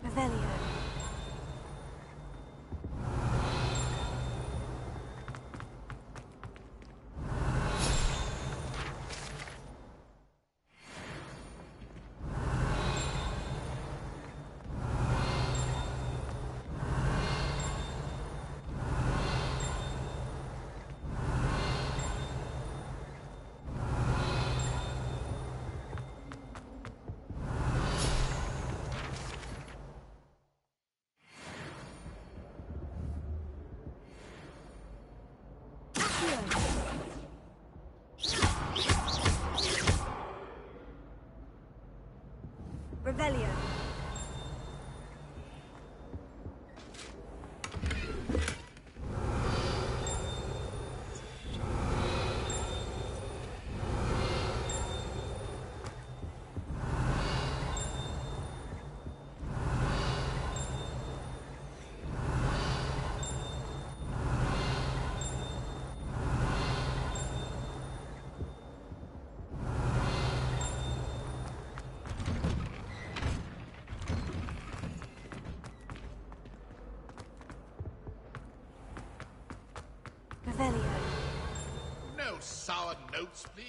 Revelio. Revelio. sour notes, please?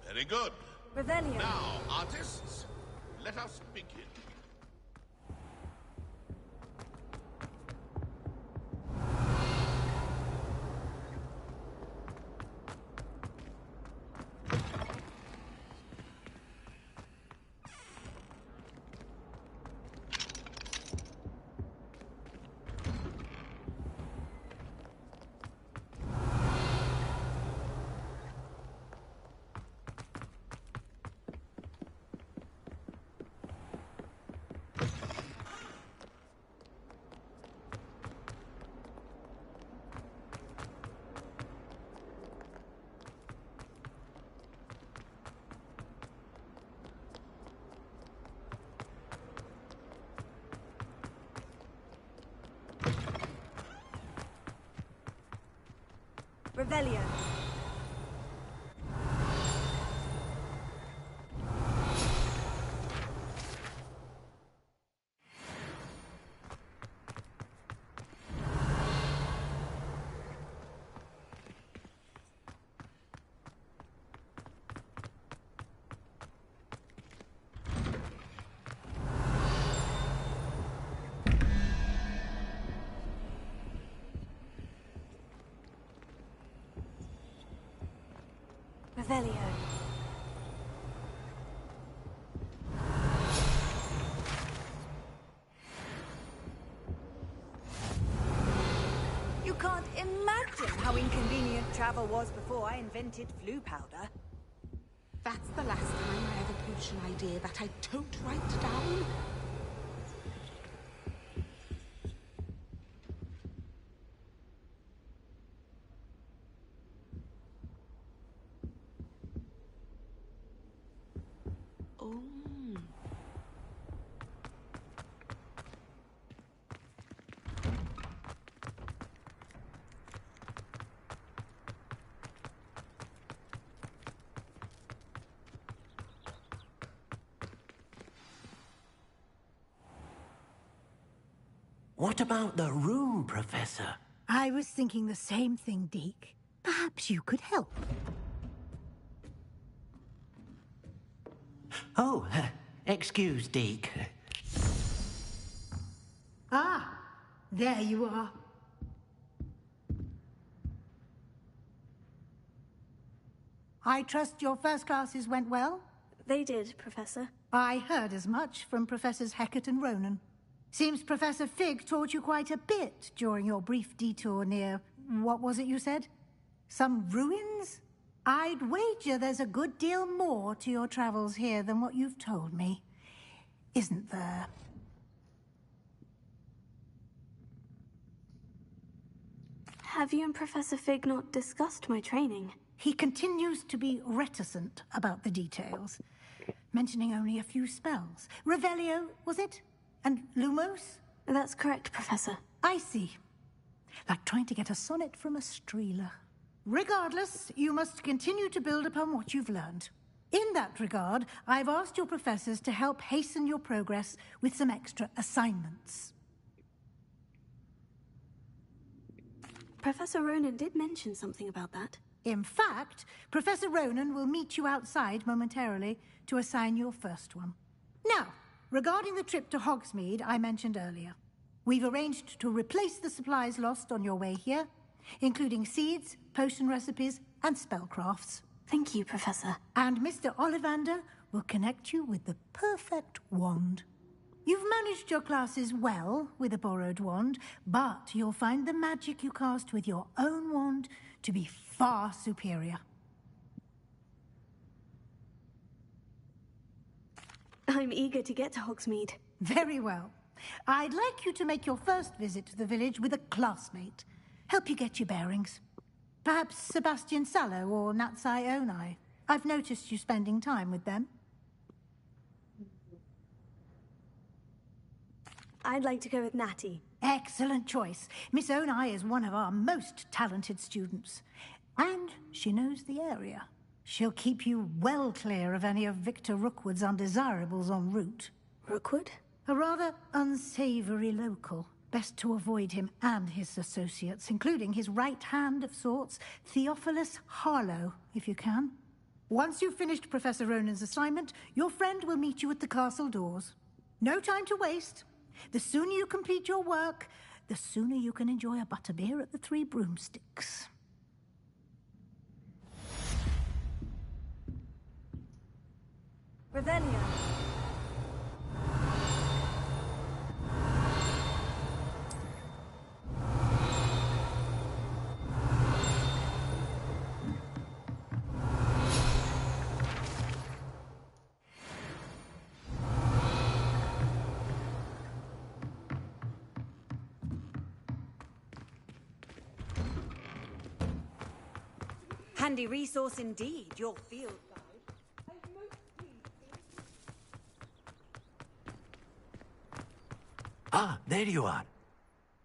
Very good. Revelio. Now, artists, let us begin. Revelio. Revelio. You can't imagine how inconvenient travel was before I invented flu powder. That's the last time I ever pitched an idea that I don't write down. What about the room, Professor? I was thinking the same thing, Deke. Perhaps you could help. Oh, excuse, Deke. Ah, there you are. I trust your first classes went well? They did, Professor. I heard as much from Professors Hecat and Ronan. Seems Professor Fig taught you quite a bit during your brief detour near... what was it you said? Some ruins? I'd wager there's a good deal more to your travels here than what you've told me. Isn't there? Have you and Professor Fig not discussed my training? He continues to be reticent about the details, mentioning only a few spells. Revelio, was it? And Lumos? That's correct, Professor. I see. Like trying to get a sonnet from a streeler. Regardless, you must continue to build upon what you've learned. In that regard, I've asked your professors to help hasten your progress with some extra assignments. Professor Ronan did mention something about that. In fact, Professor Ronan will meet you outside momentarily to assign your first one. Now, regarding the trip to Hogsmeade I mentioned earlier, we've arranged to replace the supplies lost on your way here, including seeds, potion recipes, and spellcrafts. Thank you, Professor. And Mr. Ollivander will connect you with the perfect wand. You've managed your classes well with a borrowed wand, but you'll find the magic you cast with your own wand to be far superior. I'm eager to get to Hogsmeade. Very well. I'd like you to make your first visit to the village with a classmate. Help you get your bearings. Perhaps Sebastian Sallow or Natsai Onai. I've noticed you spending time with them. I'd like to go with Natty. Excellent choice. Miss Onai is one of our most talented students. And she knows the area. She'll keep you well clear of any of Victor Rookwood's undesirables en route. Rookwood? A rather unsavory local. Best to avoid him and his associates, including his right hand of sorts, Theophilus Harlow, if you can. Once you've finished Professor Ronan's assignment, your friend will meet you at the castle doors. No time to waste. The sooner you complete your work, the sooner you can enjoy a butterbeer at the Three Broomsticks. Revelia. Handy resource indeed, your field guide. Ah, there you are.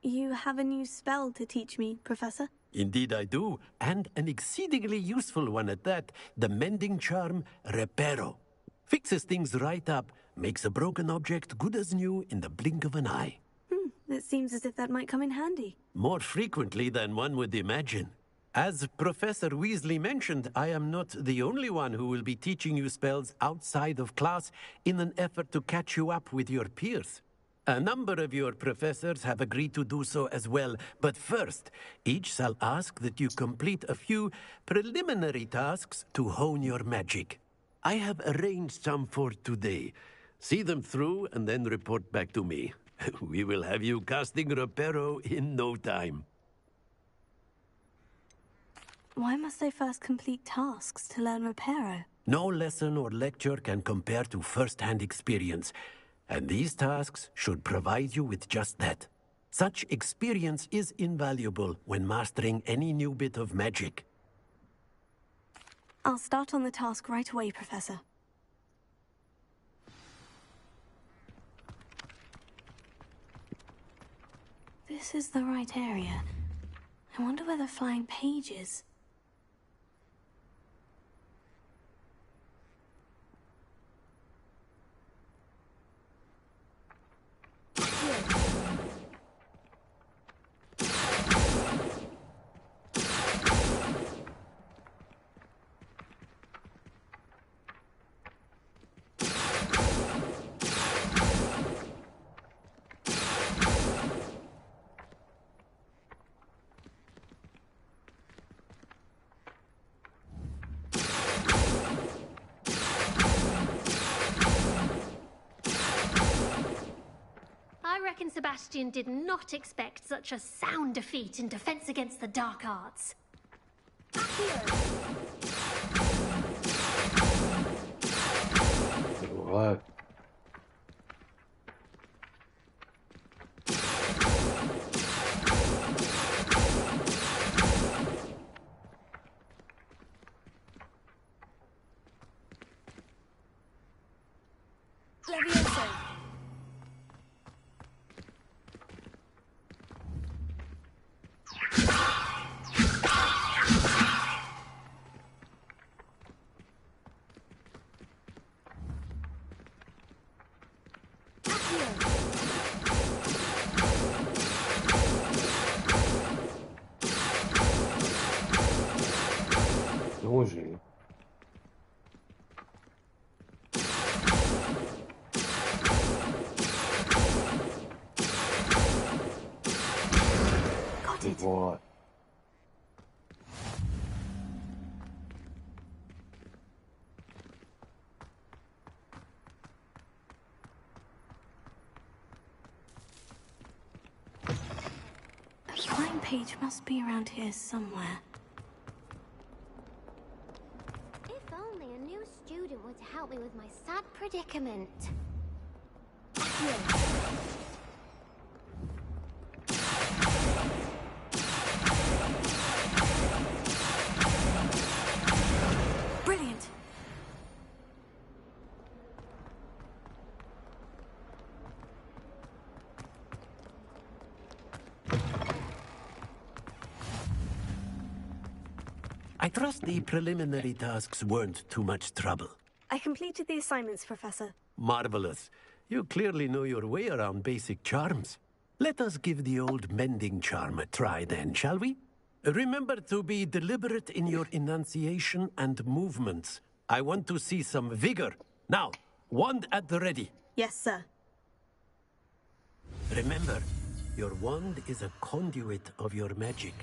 You have a new spell to teach me, Professor? Indeed I do, and an exceedingly useful one at that. The mending charm, Reparo. Fixes things right up, makes a broken object good as new in the blink of an eye. It seems as if that might come in handy. More frequently than one would imagine. As Professor Weasley mentioned, I am not the only one who will be teaching you spells outside of class in an effort to catch you up with your peers. A number of your professors have agreed to do so as well, but first, each shall ask that you complete a few preliminary tasks to hone your magic. I have arranged some for today. See them through and then report back to me. We will have you casting Reparo in no time. Why must I first complete tasks to learn Reparo? No lesson or lecture can compare to first-hand experience, and these tasks should provide you with just that. Such experience is invaluable when mastering any new bit of magic. I'll start on the task right away, Professor. This is the right area. I wonder where the flying page is. Sebastian did not expect such a sound defeat in defense against the dark arts. What? Noži. Got it. What? The flying page must be around here somewhere. If only a new student were to help me with my sad predicament. Brilliant! I trust the preliminary tasks weren't too much trouble. I completed the assignments, Professor. Marvelous. You clearly know your way around basic charms. Let us give the old mending charm a try then, shall we? Remember to be deliberate in your enunciation and movements. I want to see some vigor. Now, wand at the ready. Yes, sir. Remember, your wand is a conduit of your magic.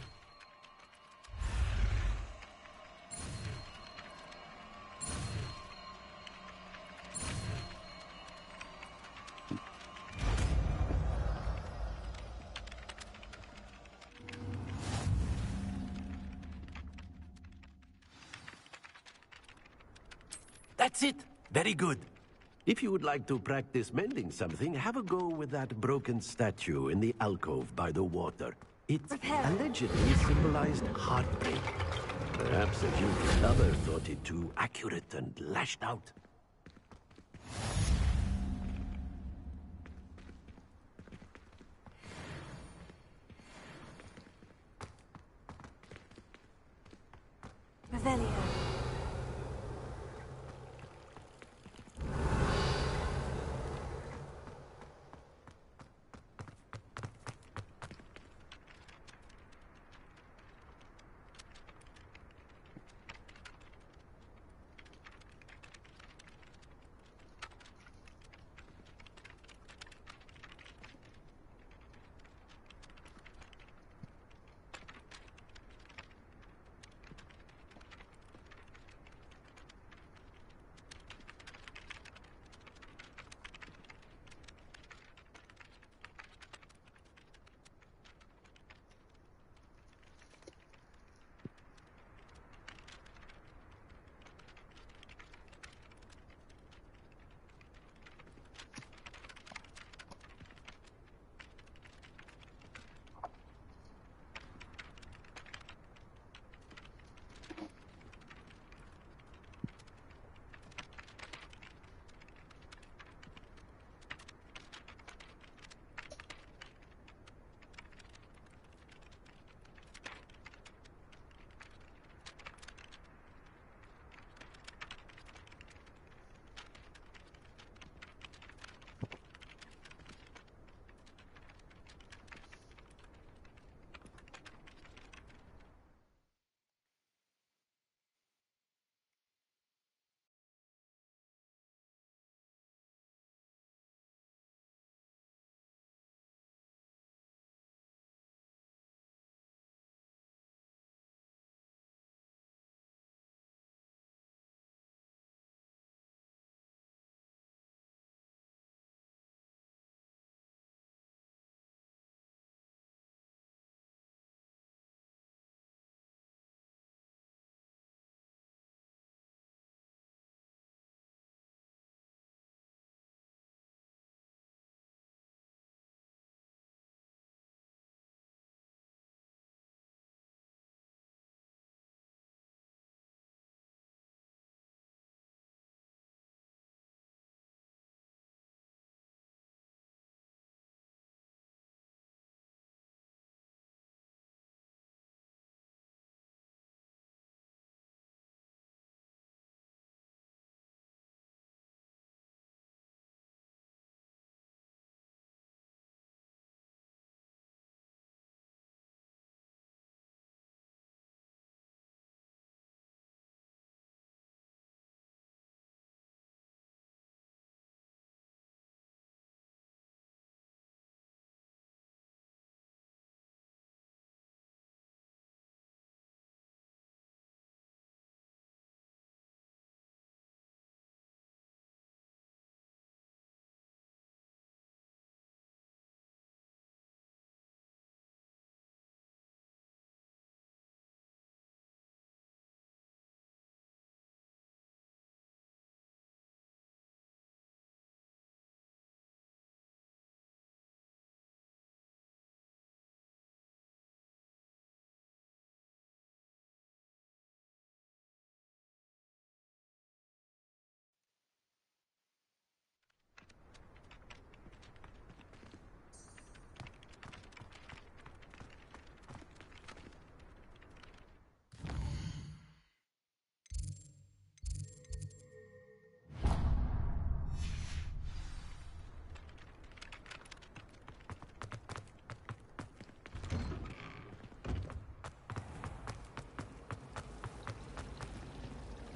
That's it. Very good. If you would like to practice mending something, have a go with that broken statue in the alcove by the water. It allegedly symbolized heartbreak. Perhaps a guilty lover thought it too accurate and lashed out. Revelio.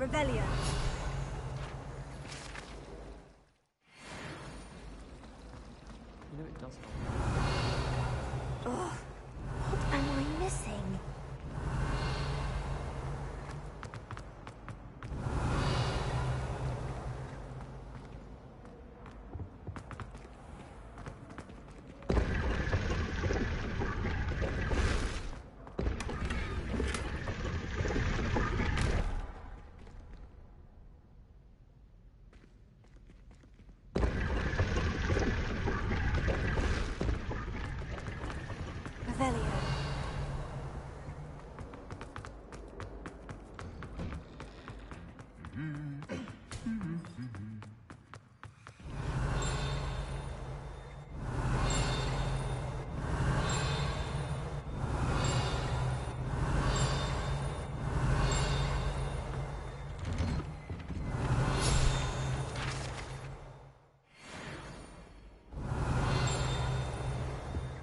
Revelio. You know it does. Ugh, what am I missing? Revelio.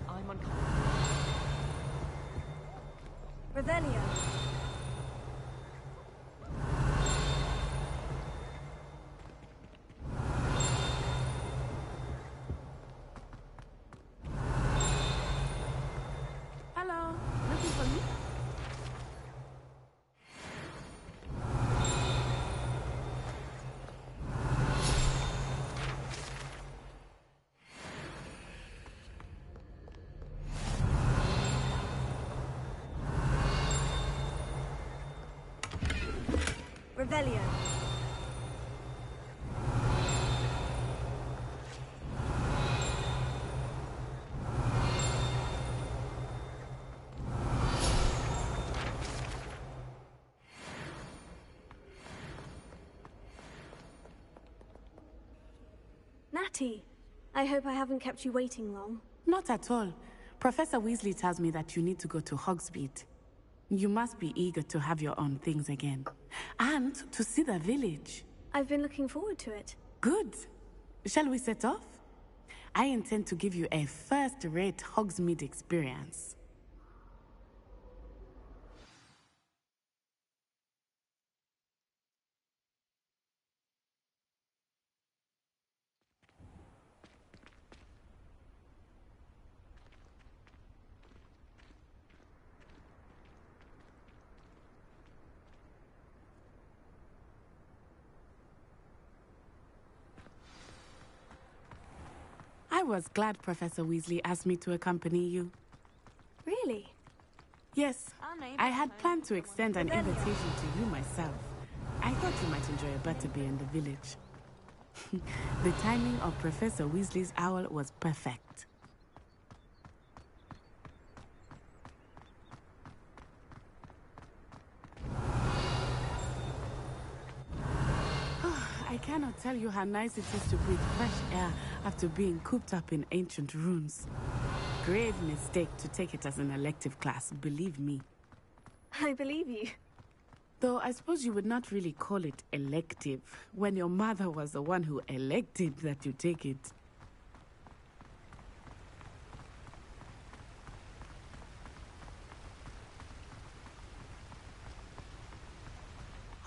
I'm uncomfortable. Revelio. Hello, looking for me? Revelio. Natty, I hope I haven't kept you waiting long. Not at all. Professor Weasley tells me that you need to go to Hogsmeade. You must be eager to have your own things again. And to see the village. I've been looking forward to it. Good. Shall we set off? I intend to give you a first-rate Hogsmeade experience. I was glad Professor Weasley asked me to accompany you. Really? Yes, I had planned to extend an invitation to you myself. I thought you might enjoy a butterbeer in the village. The timing of Professor Weasley's owl was perfect. I cannot tell you how nice it is to breathe fresh air after being cooped up in ancient ruins. Grave mistake to take it as an elective class, believe me. I believe you. Though I suppose you would not really call it elective when your mother was the one who elected that you take it.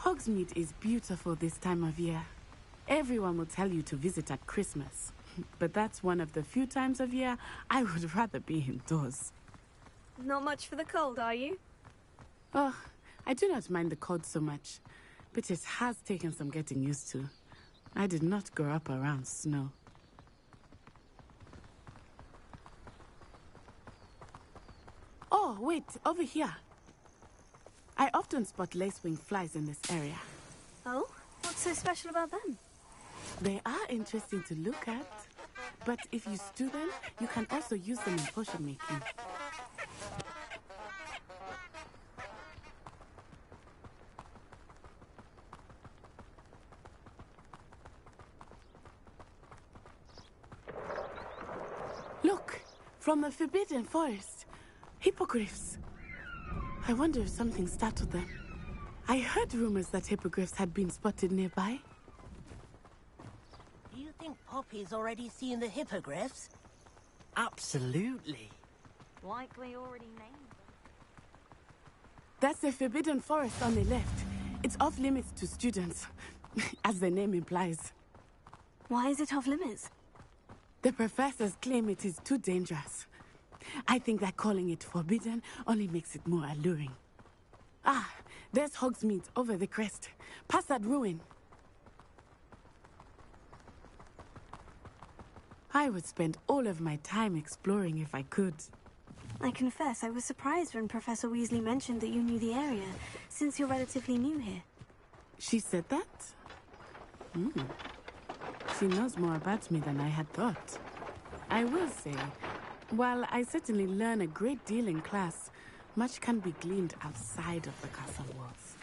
Hogsmeade is beautiful this time of year. Everyone will tell you to visit at Christmas. But that's one of the few times of year I would rather be indoors. Not much for the cold, are you? Oh, I do not mind the cold so much. But it has taken some getting used to. I did not grow up around snow. Oh, wait, over here. I often spot lacewing flies in this area. Oh? What's so special about them? They are interesting to look at. But if you stew them, you can also use them in potion making. Look! From the Forbidden Forest. Hippogriffs. I wonder if something startled them. I heard rumors that hippogriffs had been spotted nearby. Do you think Poppy's already seen the hippogriffs? Absolutely. Likely already named them. That's the Forbidden Forest on the left. It's off limits to students, as the name implies. Why is it off limits? The professors claim it is too dangerous. I think that calling it forbidden only makes it more alluring. Ah, there's Hogsmeade over the crest. Past that ruin. I would spend all of my time exploring if I could. I confess I was surprised when Professor Weasley mentioned that you knew the area, since you're relatively new here. She said that? She knows more about me than I had thought. I will say, while I certainly learn a great deal in class, much can be gleaned outside of the castle walls.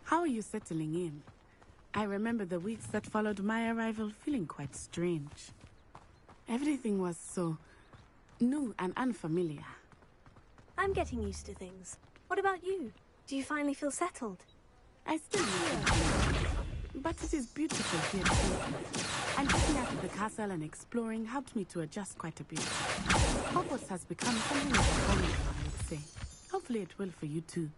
How are you settling in? I remember the weeks that followed my arrival feeling quite strange. Everything was so new and unfamiliar. I'm getting used to things. What about you? Do you finally feel settled? I still need but it is beautiful here too. And getting out of the castle and exploring helped me to adjust quite a bit. Hogwarts has become something of a home, I would say. Hopefully it will for you too.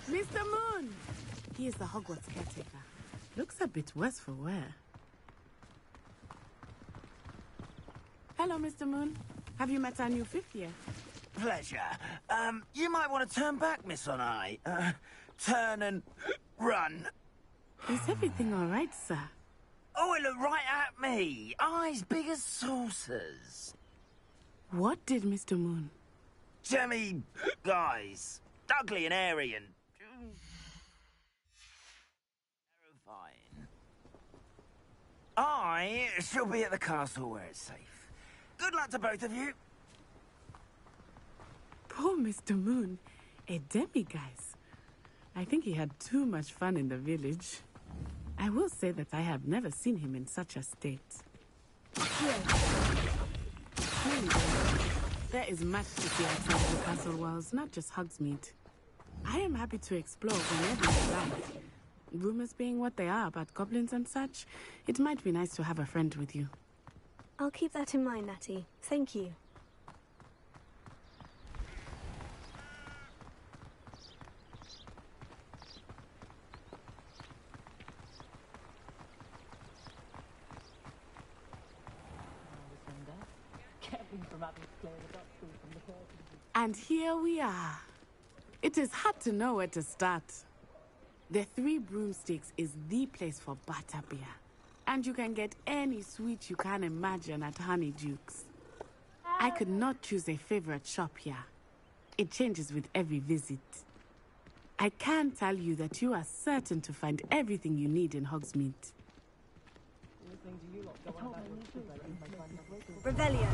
Mr. Moon! He is the Hogwarts caretaker. Looks a bit worse for wear. Hello, Mr. Moon. Have you met our new fifth year? Pleasure. You might want to turn back, Miss Onai. Turn and run. Is everything all right, sir? Oh, it looked right at me. Eyes big as saucers. What did Mr. Moon? Jemmy guys. Ugly and airy and terrifying. I shall be at the castle where it's safe. Good luck to both of you. Poor Mr. Moon. A demi-guise. I think he had too much fun in the village. I will say that I have never seen him in such a state. There is much to see outside of the castle walls, not just Hogsmeade. I am happy to explore whenever you like. Rumors being what they are about goblins and such, it might be nice to have a friend with you. I'll keep that in mind, Natty. Thank you. And here we are. It is hard to know where to start. The Three Broomsticks is the place for butterbeer. And you can get any sweet you can imagine at Honeydukes. I could not choose a favorite shop here. It changes with every visit. I can tell you that you are certain to find everything you need in Hogsmeade. Revelio.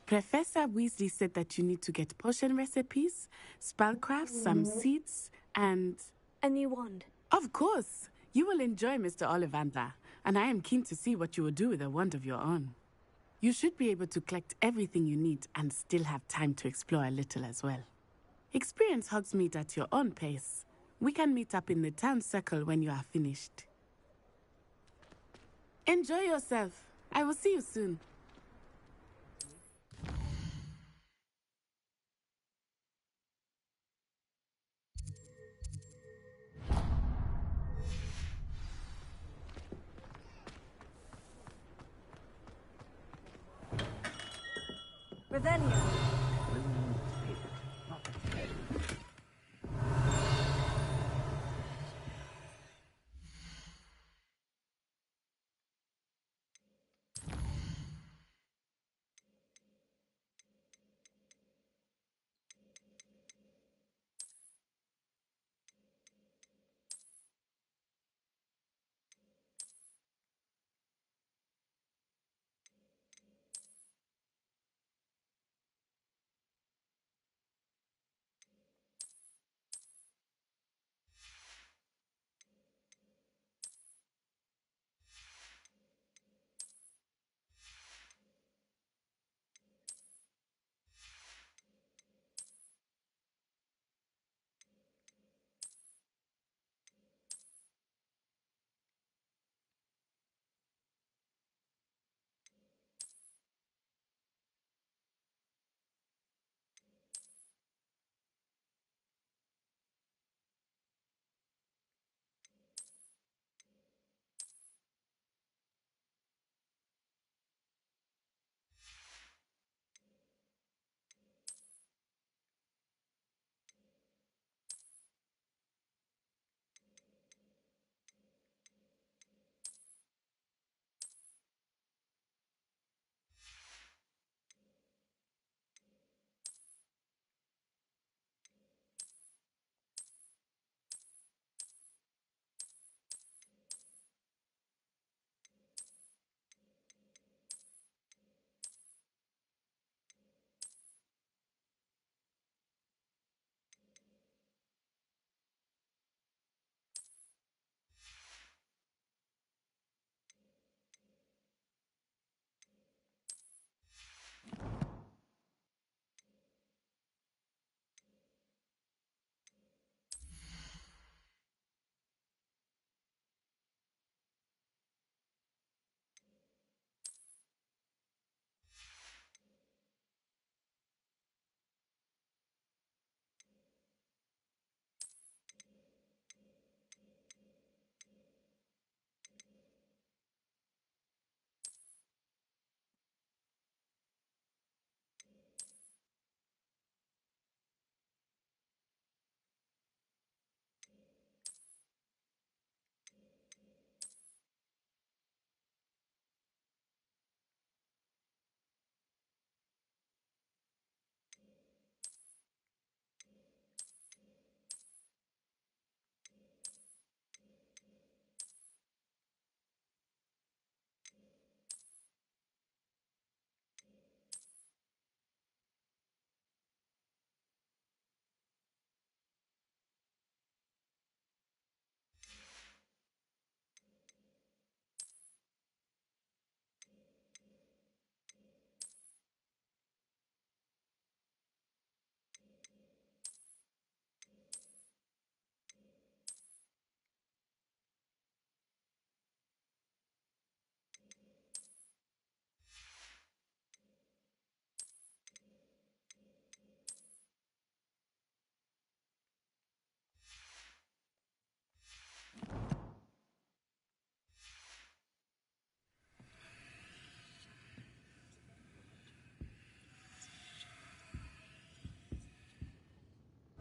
Professor Weasley said that you need to get potion recipes, spellcrafts, some seeds, and... a new wand. Of course! You will enjoy Mr. Ollivander, and I am keen to see what you will do with a wand of your own. You should be able to collect everything you need and still have time to explore a little as well. Experience Hogsmeade at your own pace. We can meet up in the town circle when you are finished. Enjoy yourself. I will see you soon.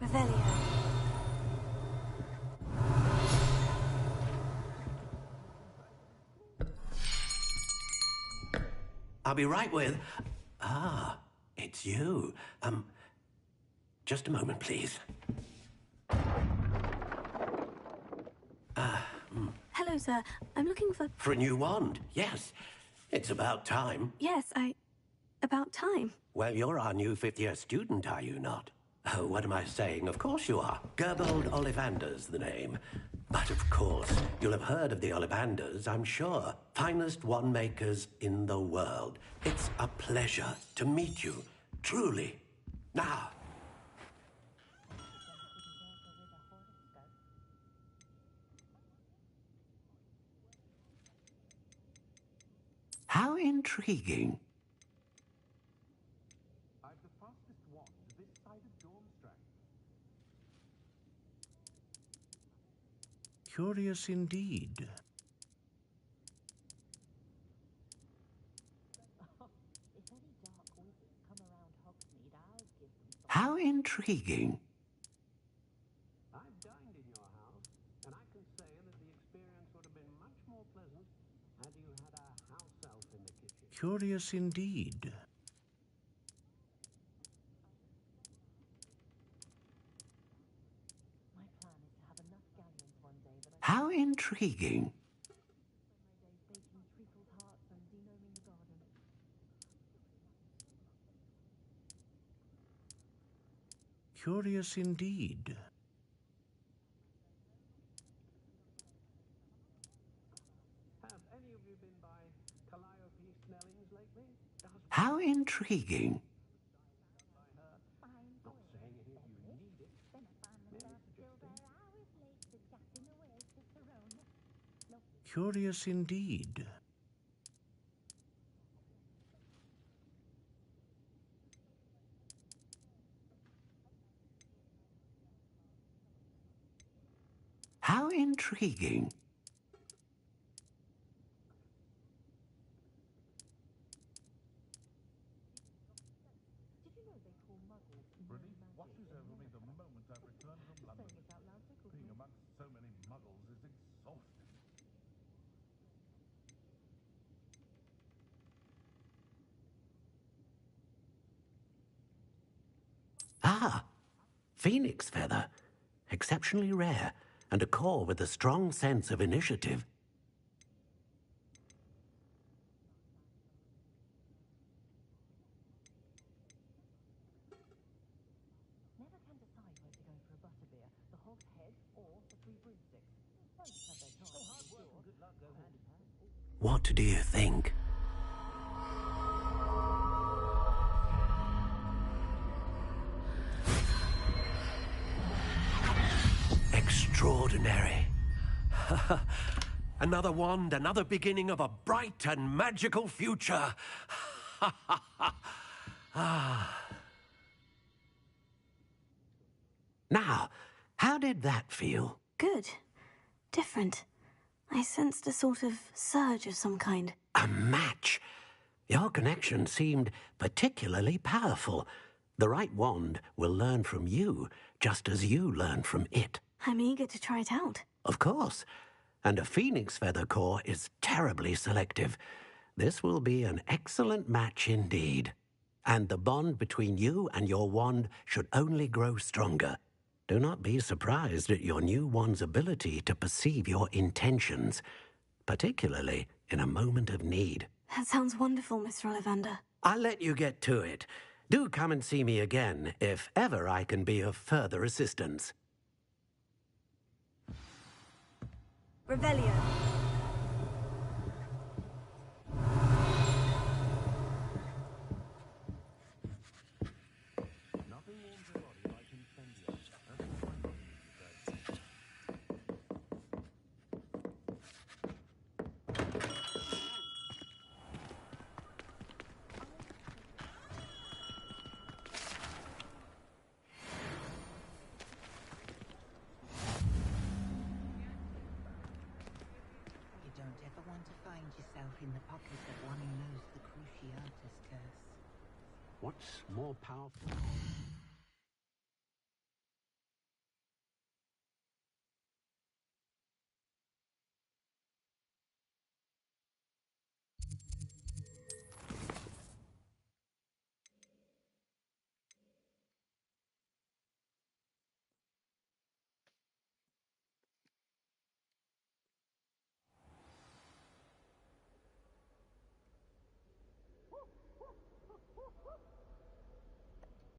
Revelio. I'll be right with... Ah, it's you. Just a moment, please. Hello, sir. I'm looking for... For a new wand, yes. It's about time. Yes, about time. Well, you're our new fifth-year student, are you not? Oh, what am I saying? Of course you are. Gerbold Ollivander's the name. But of course, you'll have heard of the Ollivanders, I'm sure. Finest wand makers in the world. It's a pleasure to meet you, truly. Now. How intriguing. I've the fastest wand this side of Dawnstrand. Curious indeed. How intriguing. I've dined in your house, and I can say that the experience would have been much more pleasant had you had a house elf in the kitchen. Curious indeed. How intriguing. Curious indeed. Have any of you been by Calliope Snelling's lately? How intriguing. Not saying any of you need it. Merely suggesting. Curious indeed. How intriguing. Relief washes over me the moment I return from London. Being amongst so many muggles is exhausting. Ah, phoenix feather. Exceptionally rare, and a core with a strong sense of initiative. Never can decide where to go for a butterbeer, the hog's head or the 3 broomsticks. Both have their charms. Hard work and good luck go hand in hand. What do you think? Extraordinary. Another wand, another beginning of a bright and magical future. Now, how did that feel? Good. Different. I sensed a sort of surge of some kind. A match. Your connection seemed particularly powerful. The right wand will learn from you, just as you learn from it. I'm eager to try it out. Of course. And a phoenix feather core is terribly selective. This will be an excellent match indeed. And the bond between you and your wand should only grow stronger. Do not be surprised at your new wand's ability to perceive your intentions, particularly in a moment of need. That sounds wonderful, Mr. Ollivander. I'll let you get to it. Do come and see me again if ever I can be of further assistance. Revelio. In the pocket of one who knows the Cruciatus curse. What's more powerful?